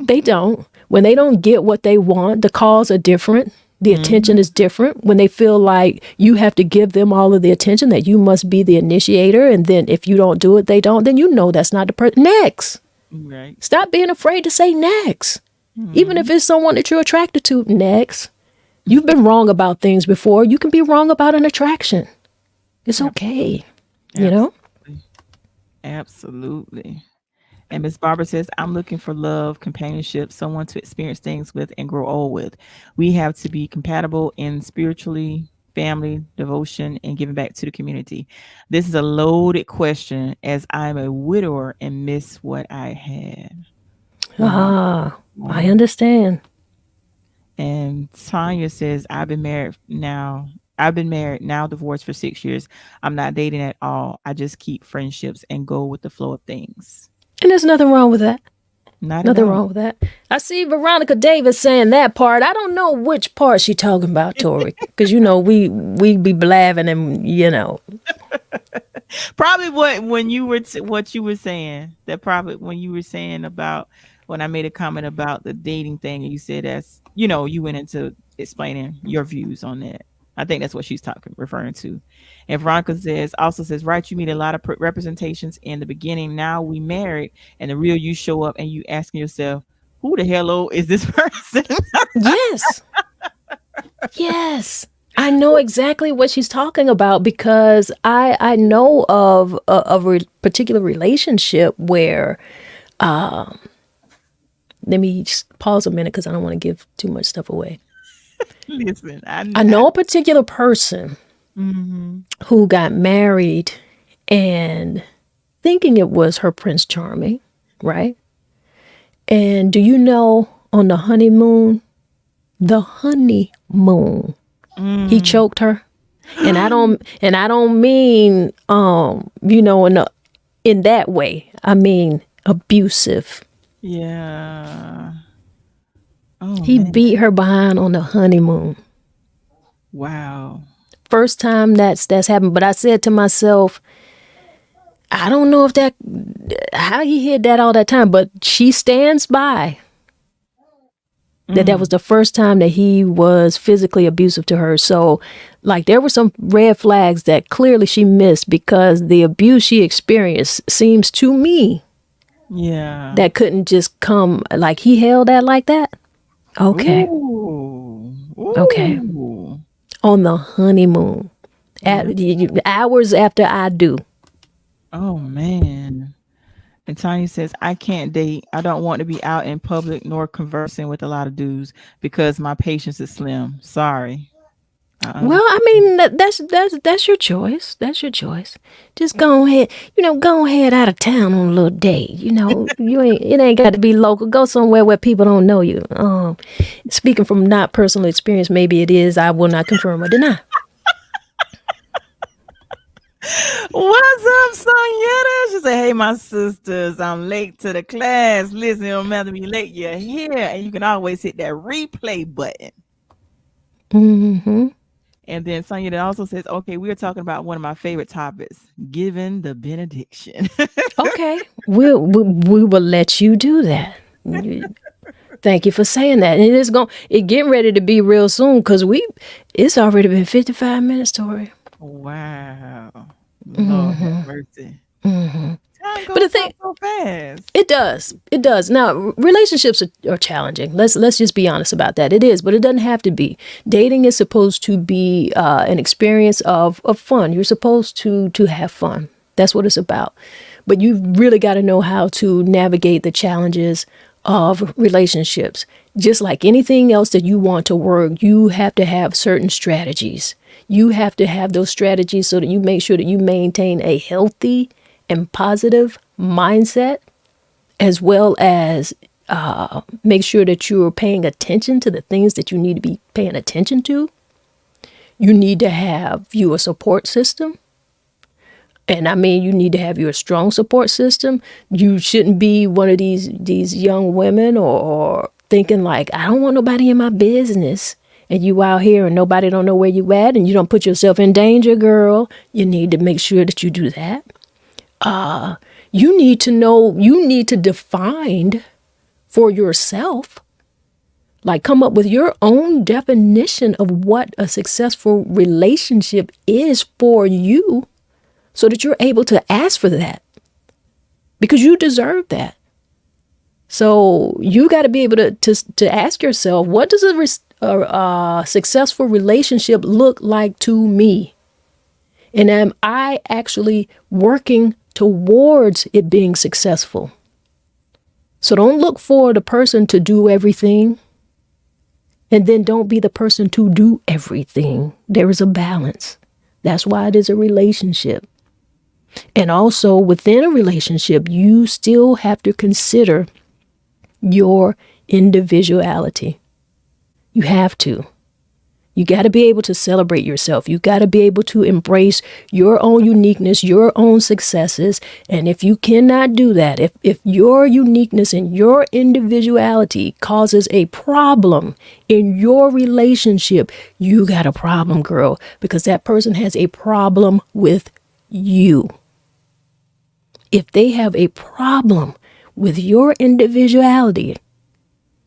They don't. When they don't get what they want, the calls are different. The attention is different. When they feel like you have to give them all of the attention, that you must be the initiator, and then if you don't do it, they don't, then that's not the person. Next. Right. Stop being afraid to say next. Even if it's someone that you're attracted to, next. You've been wrong about things before. You can be wrong about an attraction. It's okay. Absolutely. And Miss Barbara says, I'm looking for love, companionship, someone to experience things with and grow old with. We have to be compatible in spiritually, family, devotion, and giving back to the community. This is a loaded question, as I'm a widower and miss what I had. I understand. And Tanya says, I've been married now, divorced for 6 years. I'm not dating at all. I just keep friendships and go with the flow of things. And there's nothing wrong with that. Nothing wrong with that. I see Veronica Davis saying that part. I don't know which part she talking about, Tori, because we be blabbing and Probably when you were what you were saying. That probably when you were saying about when I made a comment about the dating thing, and you said that's you went into explaining your views on that. I think that's what she's referring to. And Veronica also says, right, you meet a lot of representations in the beginning. Now we married, and the real you show up, and you asking yourself, who the hello is this person? Yes. Yes. I know exactly what she's talking about, because I know of a particular relationship where, let me just pause a minute because I don't want to give too much stuff away. Listen, I know a particular person who got married and thinking it was her Prince Charming, right? And do you know, on the honeymoon, he choked her. And I don't mean in that way. I mean abusive. Yeah. Oh, he beat her behind on the honeymoon. Wow. First time that's happened. But I said to myself, I don't know how he hid that all that time, but she stands by that was the first time that he was physically abusive to her. So, there were some red flags that clearly she missed, because the abuse she experienced seems to me that couldn't just come, he held that like that. Okay. Ooh. Okay. On the honeymoon. Yeah. Hours after I do. Oh man. And Tanya says, I can't date. I don't want to be out in public nor conversing with a lot of dudes because my patience is slim. Sorry. I Well, I understand. mean that's your choice. That's your choice. Just go ahead, go ahead out of town on a little date. You ain't it ain't got to be local. Go somewhere where people don't know you. Speaking from not personal experience, maybe it is. I will not confirm or deny. What's up, Sonyetta? She said, hey, my sisters, I'm late to the class. Listen, no matter be late, you're here. And you can always hit that replay button. Mm-hmm. And then Sonyetta also says, okay, we're talking about one of my favorite topics, giving the benediction. Okay, we will let you do that. Thank you for saying that. And it getting ready to be real soon because it's already been 55 minutes, Tori. Wow. Lord have mercy. Time But the goes by thing, so fast. it does. It does. Now, relationships are challenging. Let's just be honest about that. It is, but it doesn't have to be. Dating is supposed to be an experience of fun. You're supposed to have fun. That's what it's about. But you've really got to know how to navigate the challenges of relationships. Just like anything else that you want to work, you have to have certain strategies. You have to have those strategies so that you make sure that you maintain a healthy and positive mindset, as well as make sure that you're paying attention to the things that you need to be paying attention to. You need to have you a support system. And I mean, you need to have your strong support system. You shouldn't be one of these young women or thinking like, I don't want nobody in my business. And you out here and nobody don't know where you at and you don't put yourself in danger, girl. You need to make sure that you do that. You need to know, you need to define for yourself, like come up with your own definition of what a successful relationship is for you so that you're able to ask for that because you deserve that. So you got to be able to ask yourself, what does a successful relationship look like to me? And am I actually working towards it being successful? So don't look for the person to do everything. And then don't be the person to do everything. There is a balance. That's why it is a relationship. And also within a relationship, you still have to consider your individuality. You have to. You got to be able to celebrate yourself. You got to be able to embrace your own uniqueness, your own successes. And if you cannot do that, if your uniqueness and your individuality causes a problem in your relationship, you got a problem, girl, because that person has a problem with you. If they have a problem with your individuality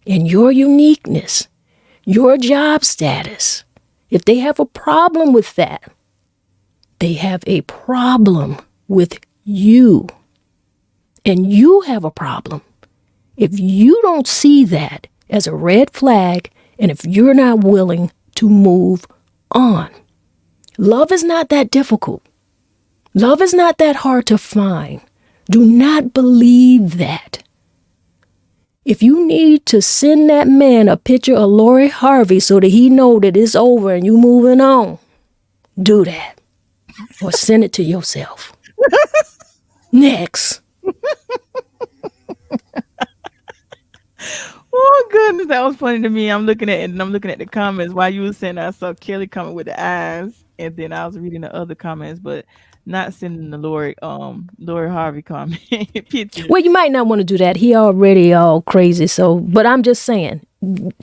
and your uniqueness, your job status, if they have a problem with that, they have a problem with you. And you have a problem if you don't see that as a red flag and if you're not willing to move on. Love is not that difficult. Love is not that hard to find. Do not believe that. If you need to send that man a picture of Lori Harvey so that he know that it's over and you moving on, do that. Or send it to yourself. Next. Oh goodness, that was funny to me. I'm looking at it and I'm looking at the comments while you were saying I saw Kelly comment with the eyes, and then I was reading the other comments, but not sending the Lori Harvey comment picture. Well, you might not want to do that. He already all crazy. So, but I'm just saying,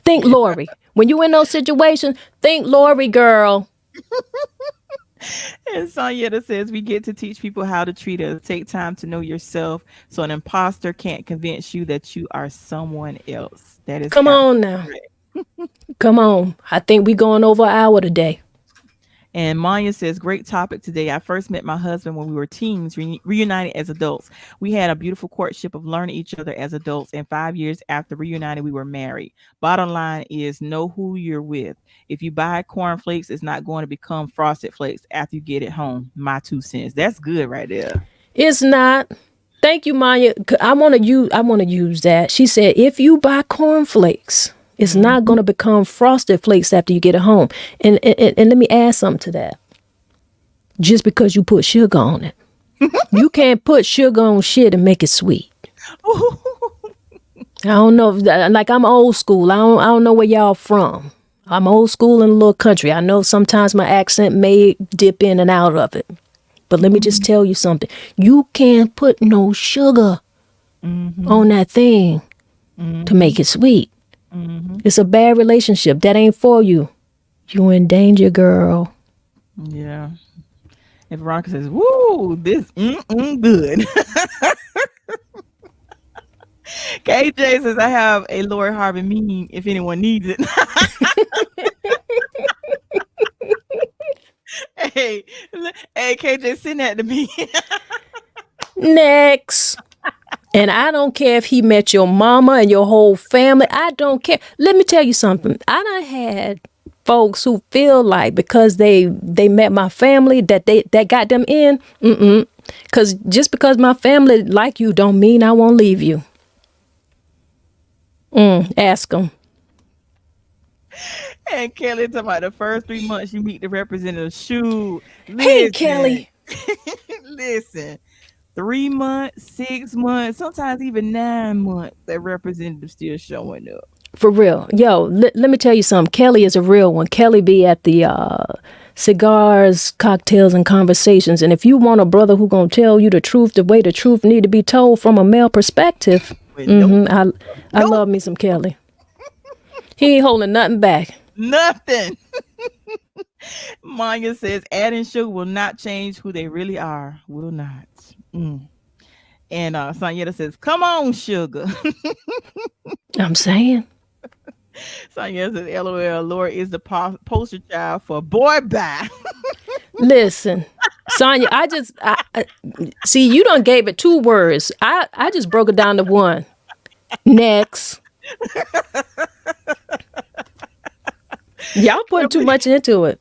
think Lori. When you in those situations, think Lori, girl. And Sonyetta says we get to teach people how to treat us. Take time to know yourself so an imposter can't convince you that you are someone else. That is Come on now. absolutely right. Come on. I think we going over an hour today. And Maya says, great topic today. I first met my husband when we were teens, reunited as adults. We had a beautiful courtship of learning each other as adults, and 5 years after reunited, we were married. Bottom line is know who you're with. If you buy cornflakes, it's not going to become frosted flakes after you get it home. My 2 cents. That's good right there. It's not. Thank you, Maya. I want to use. I want to use that. She said, if you buy cornflakes, it's not Mm-hmm. going to become frosted flakes after you get it home. And let me add something to that. Just because you put sugar on it, you can't put sugar on shit and make it sweet. I don't know. Like, I'm old school. I don't know where y'all from. I'm old school in a little country. I know sometimes my accent may dip in and out of it. But let me just tell you something. You can't put no sugar Mm-hmm. on that thing to Mm-hmm. make it sweet. Mm-hmm. It's a bad relationship. That ain't for you. You in danger, girl. Yeah. And Veronica says, woo, this good. KJ says, I have a Lori Harvey meme if anyone needs it. hey, hey, KJ, send that to me. Next. And I don't care if he met your mama and your whole family. I don't care. Let me tell you something. I done had folks who feel like because they met my family that got them in. Because just because my family like you don't mean I won't leave you. Ask them. And Kelly talking about the first 3 months you meet the representative. Shoot, Hey, listen, Kelly. listen. 3 months, 6 months, sometimes even 9 months, that representative still showing up. For real. Yo, let me tell you something. Kelly is a real one. Kelly be at the cigars, cocktails, and conversations. And if you want a brother who gonna tell you the truth, the way the truth need to be told from a male perspective, But nope, I nope, love me some Kelly. He ain't holding nothing back. nothing. Maya says adding sugar will not change who they really are. Will not. Mm. And Sanyetta says, come on, sugar. I'm saying. Sanyetta says, LOL, Laura is the poster child for boy bye. Listen, Sonya, I see you done gave it 2 words. I just broke it down to 1. Next. Y'all putting too much into it.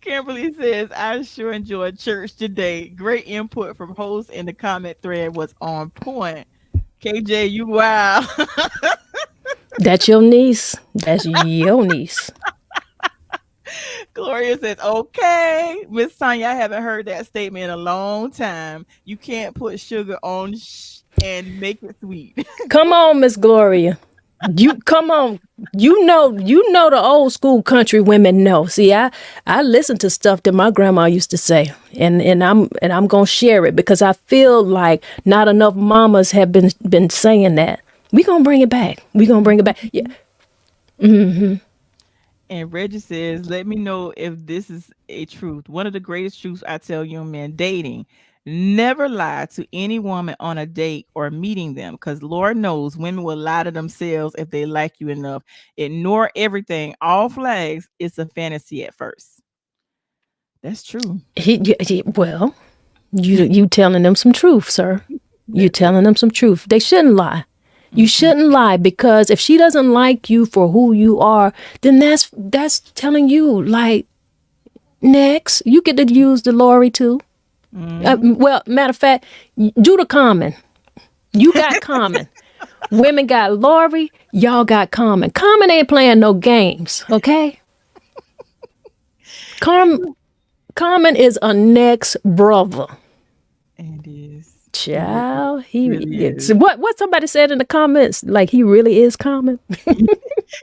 Kimberly says, I sure enjoyed church today. Great input from host, and the comment thread was on point. KJ, you wow. That's your niece. That's your niece. Gloria says, okay. Miss Tanya, I haven't heard that statement in a long time. You can't put sugar on and make it sweet. Come on, Miss Gloria. You come on. You know the old school country women know. See, I listen to stuff that my grandma used to say, and I'm gonna share it because I feel like not enough mamas have been saying that. We gonna bring it back. We gonna bring it back. Yeah. And Reggie says, let me know if this is a truth. One of the greatest truths I tell young men dating. Never lie to any woman on a date or meeting them, because Lord knows women will lie to themselves if they like you enough. Ignore everything. All flags. It's a fantasy at first. That's true. Well, you telling them some truth, sir. You That, telling them some truth. They shouldn't lie. You mm-mm. shouldn't lie because if she doesn't like you for who you are, then that's telling you like next you get to use the Lori too. Mhm. Well, matter of fact, do the Common. You got Common. Women got Lori. Y'all got Common. Common ain't playing no games. Okay. Common is a next brother. And is. He Child, really so is. what somebody said in the comments, like he really is Common.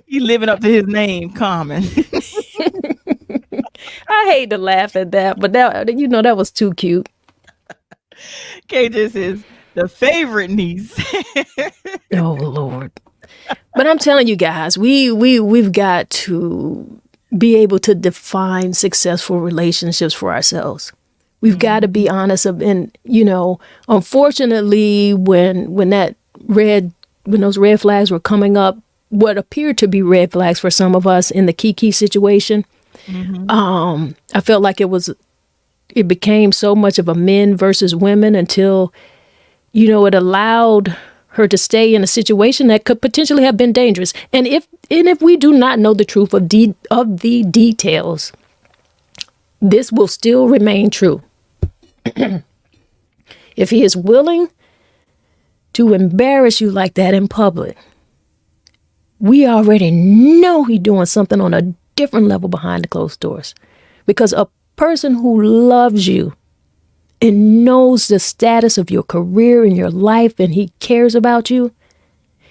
He living up to his name, Common. I hate to laugh at that, but that was too cute. KJ says the favorite niece. Oh Lord. But I'm telling you guys, we've got to be able to define successful relationships for ourselves. We've got to be honest and unfortunately when those red flags were coming up, what appeared to be red flags for some of us in the Kiki situation, I felt like it became so much of a men versus women until, it allowed her to stay in a situation that could potentially have been dangerous. And if we do not know the truth of the details, this will still remain true. If he is willing to embarrass you like that in public, we already know he's doing something on a different level behind the closed doors. Because a person who loves you and knows the status of your career and your life, and he cares about you,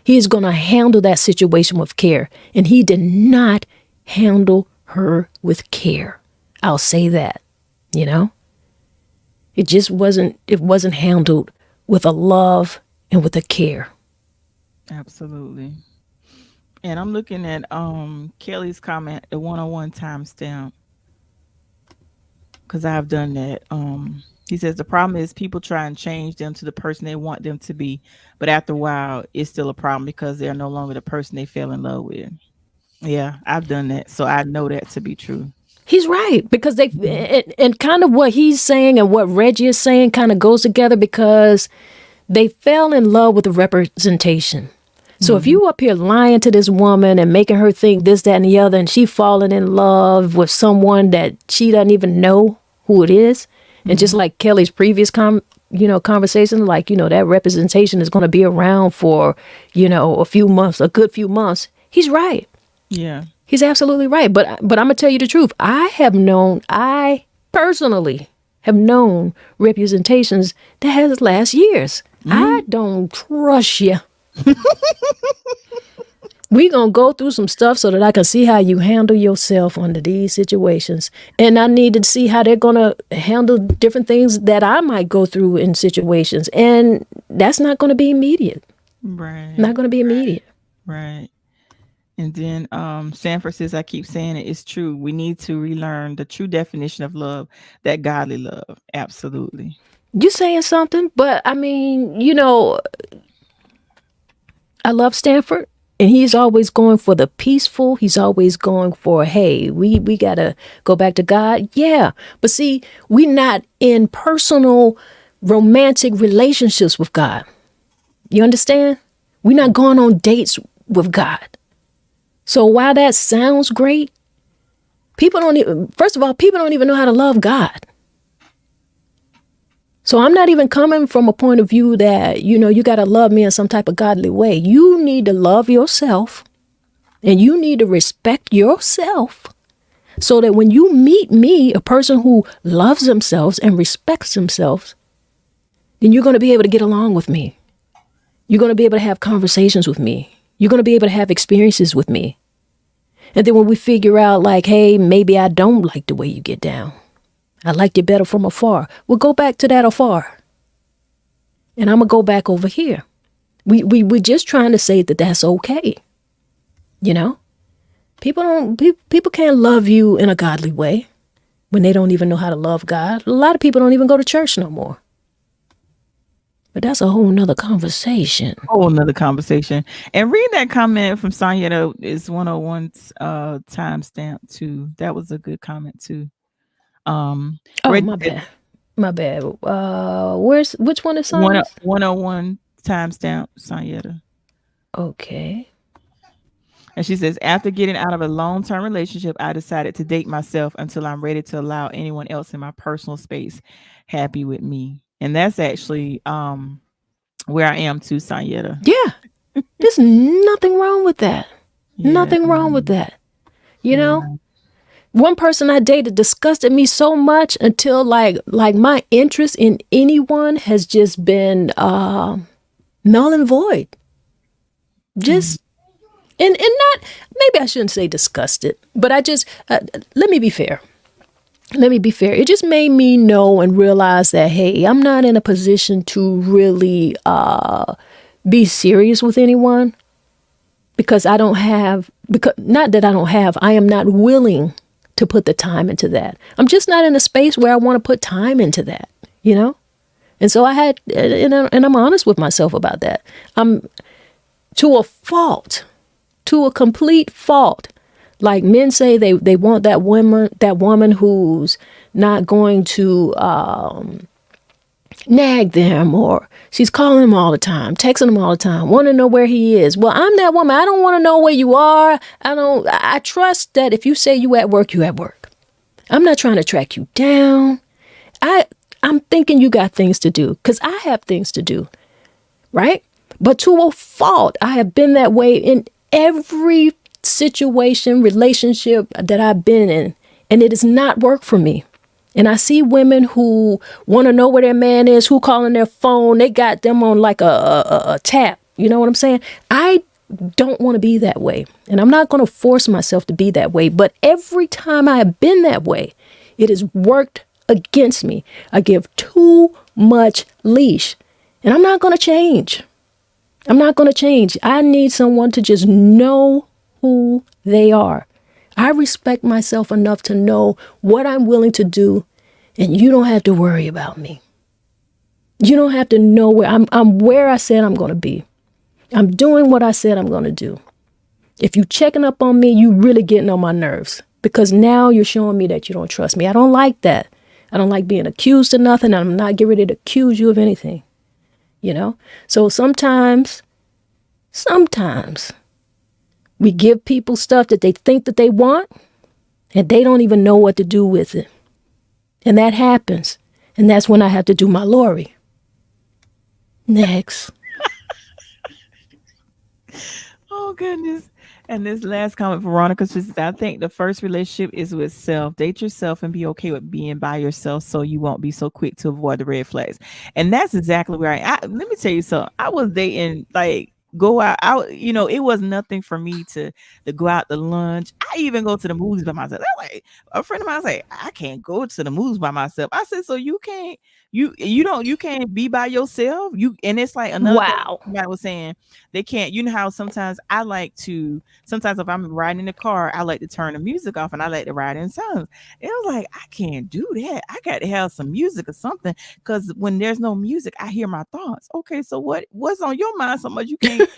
he is going to handle that situation with care. And he did not handle her with care. I'll say that, It just wasn't handled with a love and with a care. Absolutely. And I'm looking at Kelly's comment, the 101 timestamp, because I've done that. He says the problem is people try and change them to the person they want them to be, but after a while, it's still a problem because they're no longer the person they fell in love with. Yeah, I've done that, so I know that to be true. He's right, because and kind of what he's saying and what Reggie is saying kind of goes together, because they fell in love with the representation. So if you up here lying to this woman and making her think this, that, and the other, and she falling in love with someone that she doesn't even know who it is, and just like Kelly's previous conversation, like, that representation is going to be around for, a few months, a good few months. He's right. Yeah. He's absolutely right. But I'm going to tell you the truth. I personally have known representations that has last years. I don't trust you. We're going to go through some stuff so that I can see how you handle yourself under these situations. And I need to see how they're going to handle different things that I might go through in situations. And that's not going to be immediate. Right. Not going to be immediate. Right. And then Sanford says, I keep saying it's true. We need to relearn the true definition of love, that godly love. Absolutely. You saying something, but I mean, I love Stanford, and he's always going for the peaceful. He's always going for, hey, we got to go back to God. Yeah. But see, we're not in personal romantic relationships with God. You understand? We're not going on dates with God. So while that sounds great, people don't even know how to love God. So I'm not even coming from a point of view that, you got to love me in some type of godly way. You need to love yourself, and you need to respect yourself, so that when you meet me, a person who loves themselves and respects themselves, then you're going to be able to get along with me. You're going to be able to have conversations with me. You're going to be able to have experiences with me. And then when we figure out, like, hey, maybe I don't like the way you get down. I liked you better from afar. We'll go back to that afar. And I'm going to go back over here. We're just trying to say that that's okay. People can't love you in a godly way when they don't even know how to love God. A lot of people don't even go to church no more. But that's a whole nother conversation. And read that comment from Sonya is 101's timestamp too. That was a good comment too. My bad. Which one is Sonya? 101 timestamp, Sonya. Okay. And she says, after getting out of a long-term relationship, I decided to date myself until I'm ready to allow anyone else in my personal space happy with me. And that's actually where I am too, Sonya. Yeah. There's nothing wrong with that. Yeah. Nothing wrong with that. You know? One person I dated disgusted me so much until like my interest in anyone has just been null and void. Just and not, maybe I shouldn't say disgusted, but I just let me be fair. It just made me know and realize that, hey, I'm not in a position to really be serious with anyone because I am not willing to put the time into that. I'm just not in a space where I want to put time into that, And so I had, and I'm honest with myself about that. To a complete fault, Like men say they want that woman who's not going to nag them, or she's calling him all the time, texting him all the time, want to know where he is. Well, I'm that woman. I don't want to know where you are. I trust that if you say you at work, you at work. I'm not trying to track you down. I'm thinking you got things to do because I have things to do, right? But to a fault, I have been that way in every situation, relationship that I've been in, and it has not worked for me. And I see women who want to know where their man is, who calling their phone. They got them on like a tap. You know what I'm saying? I don't want to be that way. And I'm not going to force myself to be that way. But every time I have been that way, it has worked against me. I give too much leash. And I'm not going to change. I'm not going to change. I need someone to just know who they are. I respect myself enough to know what I'm willing to do, and you don't have to worry about me. You don't have to know where I'm where I said I'm going to be. I'm doing what I said I'm going to do. If you checking up on me, you really getting on my nerves because now you're showing me that you don't trust me. I don't like that. I don't like being accused of nothing. And I'm not getting ready to accuse you of anything, you know? So sometimes we give people stuff that they think that they want, and they don't even know what to do with it. And that happens. And that's when I have to do my Lori. Next. Oh, goodness. And this last comment, Veronica says, I think the first relationship is with self. Date yourself and be okay with being by yourself so you won't be so quick to avoid the red flags. And that's exactly where let me tell you something. I was dating, like, go out. It was nothing for me to go out to lunch. I even go to the movies by myself. That's like a friend of mine say, I can't go to the movies by myself. I said, so you can't, you can't be by yourself. And it's like another thing Wow. somebody was saying, they can't, you know how sometimes if I'm riding in the car, I like to turn the music off and I like to ride in silence. It was like, I can't do that. I got to have some music or something, because when there's no music, I hear my thoughts. Okay, so what's on your mind so much you can't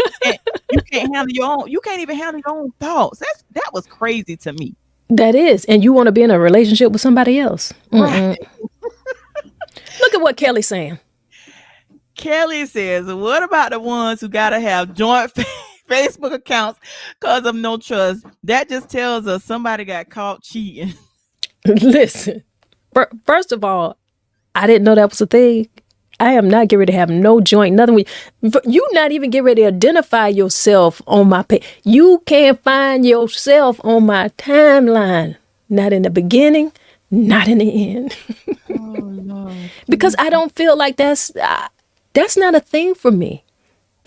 handle your own, you can't even handle your own thoughts. That was crazy to me. That is. And you want to be in a relationship with somebody else. Right. Look at what Kelly's saying. Kelly says, what about the ones who got to have joint Facebook accounts because of no trust? That just tells us somebody got caught cheating. Listen, first of all, I didn't know that was a thing. I am not getting ready to have no joint, nothing. You not even get ready to identify yourself on my page. You can't find yourself on my timeline. Not in the beginning, not in the end. Oh, Lord. Because I don't feel like that's not a thing for me.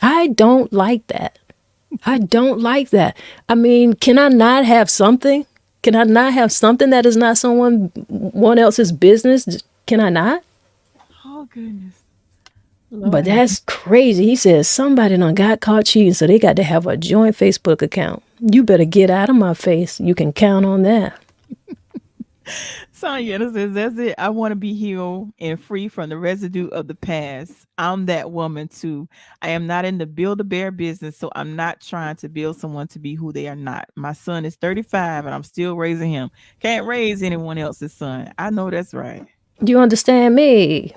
I don't like that. I don't like that. I mean, can I not have something? Can I not have something that is not someone else's business? Can I not? Oh, goodness. Lord. But that's crazy. He says somebody done got caught cheating, so they got to have a joint Facebook account. You better get out of my face. You can count on that. Sonya says, that's it. I want to be healed and free from the residue of the past. I'm that woman too. I am not in the Build-A-Bear business, so I'm not trying to build someone to be who they are not. My son is 35 and I'm still raising him. Can't raise anyone else's son. I know that's right. You understand me?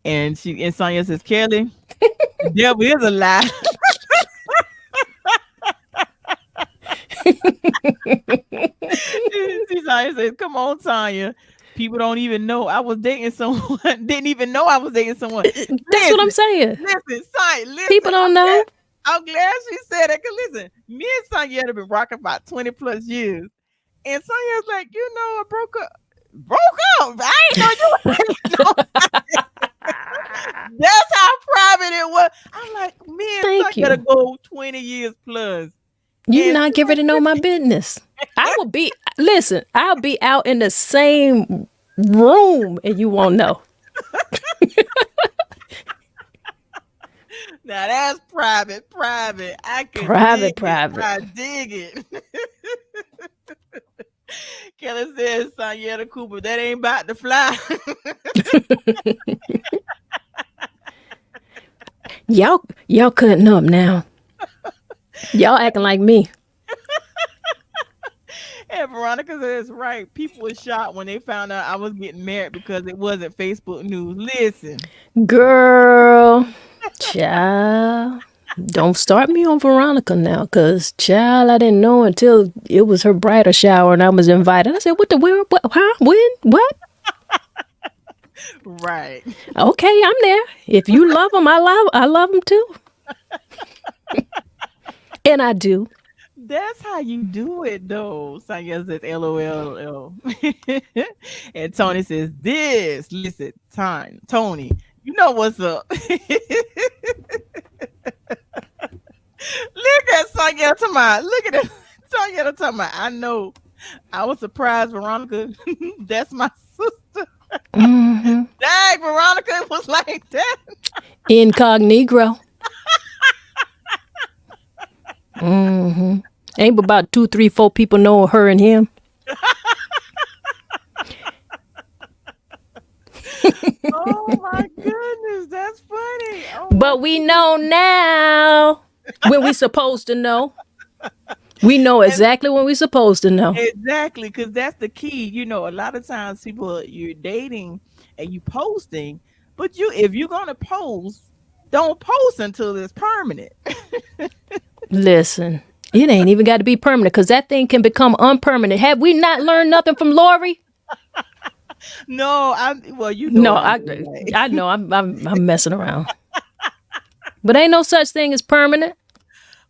And Sonya says, Kelly, the devil is a lie. Sonya says, come on, Tonya. People don't even know I was dating someone. Didn't even know I was dating someone. That's what I'm saying. Listen, Sonya, listen. People don't know. I'm glad she said that. Because listen, me and Sonya have been rocking about 20 plus years. And Sonya's like, I broke up. I ain't know you. That's how private it was. I'm like, me and Sonya gotta go 20 years plus. You not get ready to know my business. I'll be out in the same room and you won't know. Now that's private. I can private. I dig it. Kelly says, Sonyetta Cooper, that ain't about to fly. Y'all cutting up now. Y'all acting like me. Veronica says, right. People were shocked when they found out I was getting married because it wasn't Facebook news. Listen. Girl, child. Don't start me on Veronica now, because, child, I didn't know until it was her bridal shower and I was invited. I said, what the, where, what, huh, when, what? Right. Okay, I'm there. If you love them, I love them too. And I do. That's how you do it, though. Sonya says, LOL. And Tony says, listen, Tony, you know what's up. Look at Sonya talking about, look at it. Sonya talking about, I know. I was surprised, Veronica. That's my sister. Mm-hmm. Dang, Veronica, it was like that. Incognito. Mm-hmm. Ain't but about 2, 3, 4 people know her and him. Oh my goodness, that's funny. Oh But we know now when we supposed to know. We know exactly when we supposed to know. exactly, because that's the key. You know, a lot of times people you're dating and you posting, but if you're gonna post, don't post until it's permanent. Listen, it ain't even got to be permanent, because that thing can become unpermanent. Have we not learned nothing from Lori? No, you know. No, what I'm doing, right? I know I'm messing around. But ain't no such thing as permanent.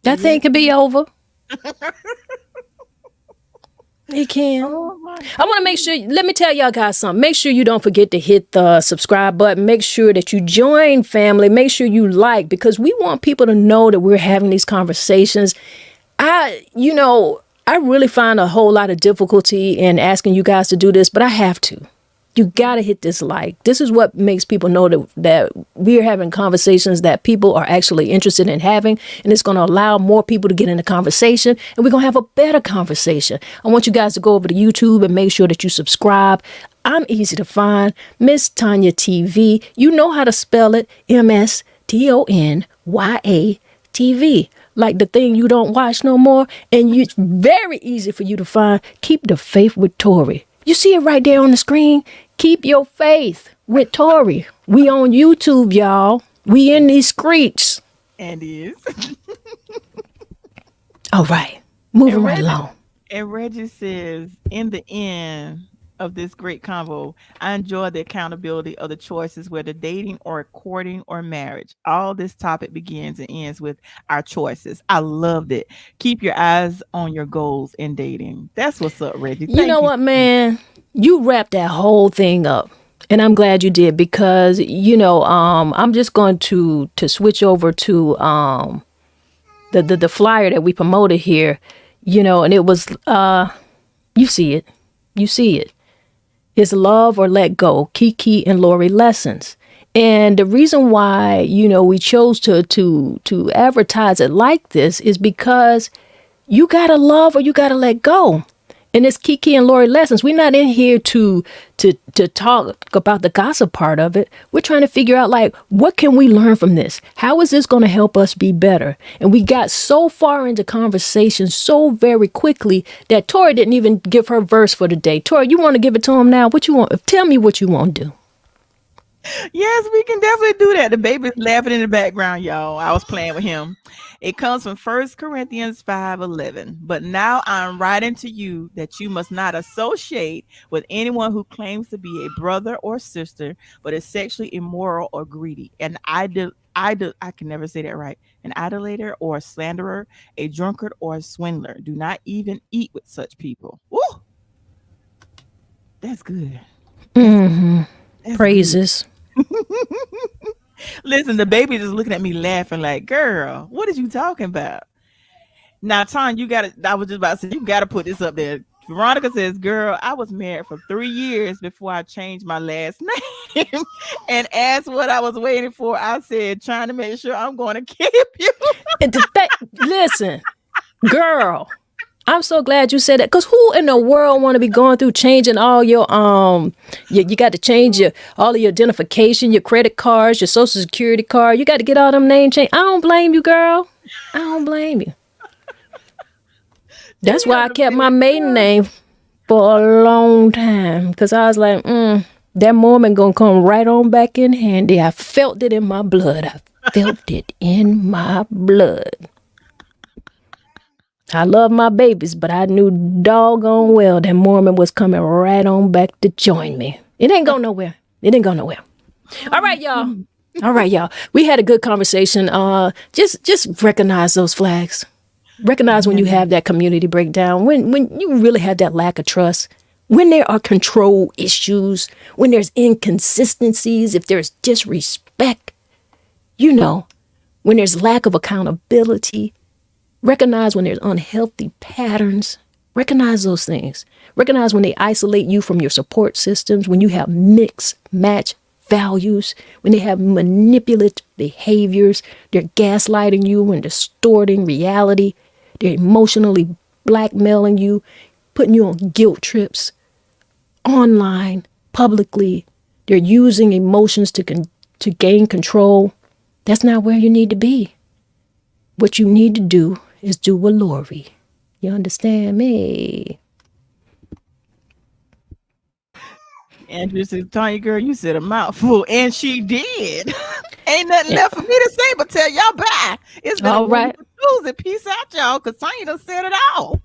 That thing can be over. It can. Oh my I want to make sure, let me tell y'all guys something. Make sure you don't forget to hit the subscribe button. Make sure that you join family. Make sure you like, because we want people to know that we're having these conversations. I really find a whole lot of difficulty in asking you guys to do this, but I have to. You got to hit this like. This is what makes people know that we're having conversations that people are actually interested in having. And it's going to allow more people to get in the conversation. And we're going to have a better conversation. I want you guys to go over to YouTube and make sure that you subscribe. I'm easy to find. Miss Tonya TV. You know how to spell it. MSTONYA TV. Like the thing you don't watch no more. And it's very easy for you to find. Keep the Faith with Tori. You see it right there on the screen? Keep your faith with Tori. We on YouTube, y'all. We in these streets. And is. All right. Moving right along. And Reggie says, in the end of this great convo, I enjoy the accountability of the choices, whether dating or courting or marriage. All this topic begins and ends with our choices. I loved it. Keep your eyes on your goals in dating. That's what's up, Reggie. You know what, man? You wrapped that whole thing up. And I'm glad you did, because, I'm just going to switch over to the flyer that we promoted here, and it was, you see it. You see it. It's Love or Let Go, Kiki and Lori Lessons. And the reason why, we chose to advertise it like this is because you got to love or you got to let go. And it's Kiki and Lori Lessons. We're not in here to talk about the gossip part of it. We're trying to figure out, like, what can we learn from this? How is this going to help us be better? And we got so far into conversation so very quickly that Tori didn't even give her verse for the day. Tori, you want to give it to him now? What you want? Tell me what you want to do. Yes, we can definitely do that. The baby's laughing in the background, y'all. I was playing with him. It comes from 1 Corinthians 5:11. But now I'm writing to you that you must not associate with anyone who claims to be a brother or sister, but is sexually immoral or greedy. I can never say that right. An idolater or a slanderer, a drunkard or a swindler. Do not even eat with such people. Woo! That's good. That's praises. Good. Listen, the baby just looking at me laughing like, girl, what is you talking about? Now, Ton, I was just about to say, you got to put this up there. Veronica says, girl, I was married for 3 years before I changed my last name. And asked what I was waiting for. I said, trying to make sure I'm going to keep you. Listen, girl, I'm so glad you said that, because who in the world want to be going through changing all your you got to change all of your identification, your credit cards, your social security card. You got to get all them name change. I don't blame you, girl. I don't blame you. That's why I kept my maiden name. for a long time because I was like, that moment gonna come right on back in handy. I felt it in my blood. I felt it in my blood. I love my babies, but I knew doggone well that Mormon was coming right on back to join me. It ain't going nowhere. It ain't going nowhere. All right, y'all. All right, y'all. We had a good conversation. Just recognize those flags. Recognize when you have that community breakdown, when you really have that lack of trust, when there are control issues, when there's inconsistencies, if there's disrespect, when there's lack of accountability. Recognize when there's unhealthy patterns. Recognize those things. Recognize when they isolate you from your support systems, when you have mixed match values, when they have manipulative behaviors, they're gaslighting you and distorting reality, they're emotionally blackmailing you, putting you on guilt trips, online, publicly. They're using emotions to gain control. That's not where you need to be. What you need to do is do what Lori. You understand me? Andrew says, Tonya, girl, you said a mouthful. And she did. Ain't nothing left for me to say but tell y'all bye. It's been all right. Tuesday. Peace out, y'all, because Tonya done said it all.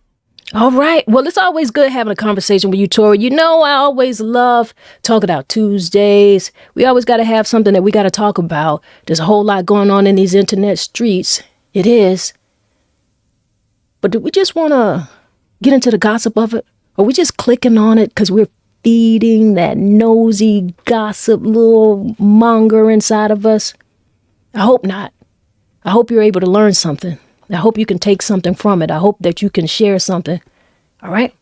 All right. Well, it's always good having a conversation with you, Tori. You know, I always love talking about Tuesdays. We always got to have something that we got to talk about. There's a whole lot going on in these internet streets. It is. But do we just want to get into the gossip of it? Or we just clicking on it because we're feeding that nosy gossip little monger inside of us? I hope not. I hope you're able to learn something. I hope you can take something from it. I hope that you can share something. All right?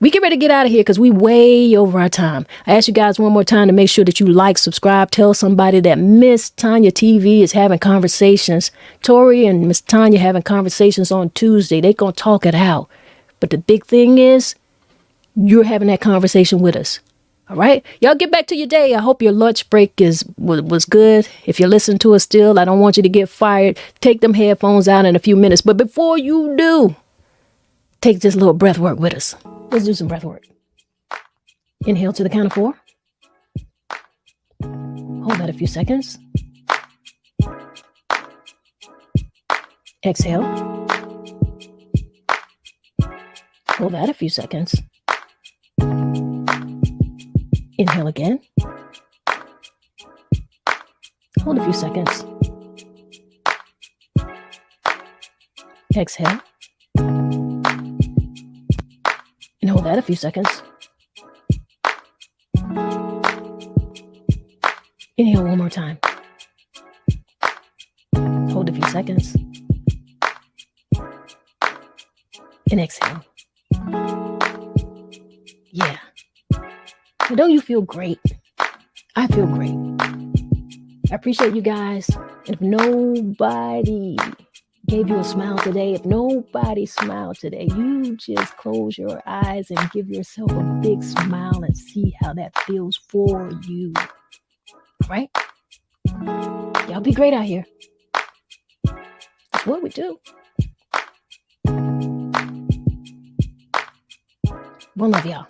We get ready to get out of here because we way over our time. I ask you guys one more time to make sure that you like, subscribe, tell somebody that Miss Tonya TV is having conversations. Tori and Miss Tonya having conversations on Tuesday. They gonna talk it out. But the big thing is, you're having that conversation with us. All right? Y'all get back to your day. I hope your lunch break was good. If you're listening to us still, I don't want you to get fired. Take them headphones out in a few minutes. But before you do, take this little breath work with us. Let's do some breath work. Inhale to the count of 4. Hold that a few seconds. Exhale. Hold that a few seconds. Inhale again. Hold a few seconds. Exhale. And hold that a few seconds. Inhale one more time. Hold a few seconds. And exhale. Yeah. Now, don't you feel great? I feel great. I appreciate you guys. And if nobody gave you a smile today, if nobody smiled today, you just close your eyes and give yourself a big smile and see how that feels for you. All right? Y'all be great out here. That's what we do. One love, y'all.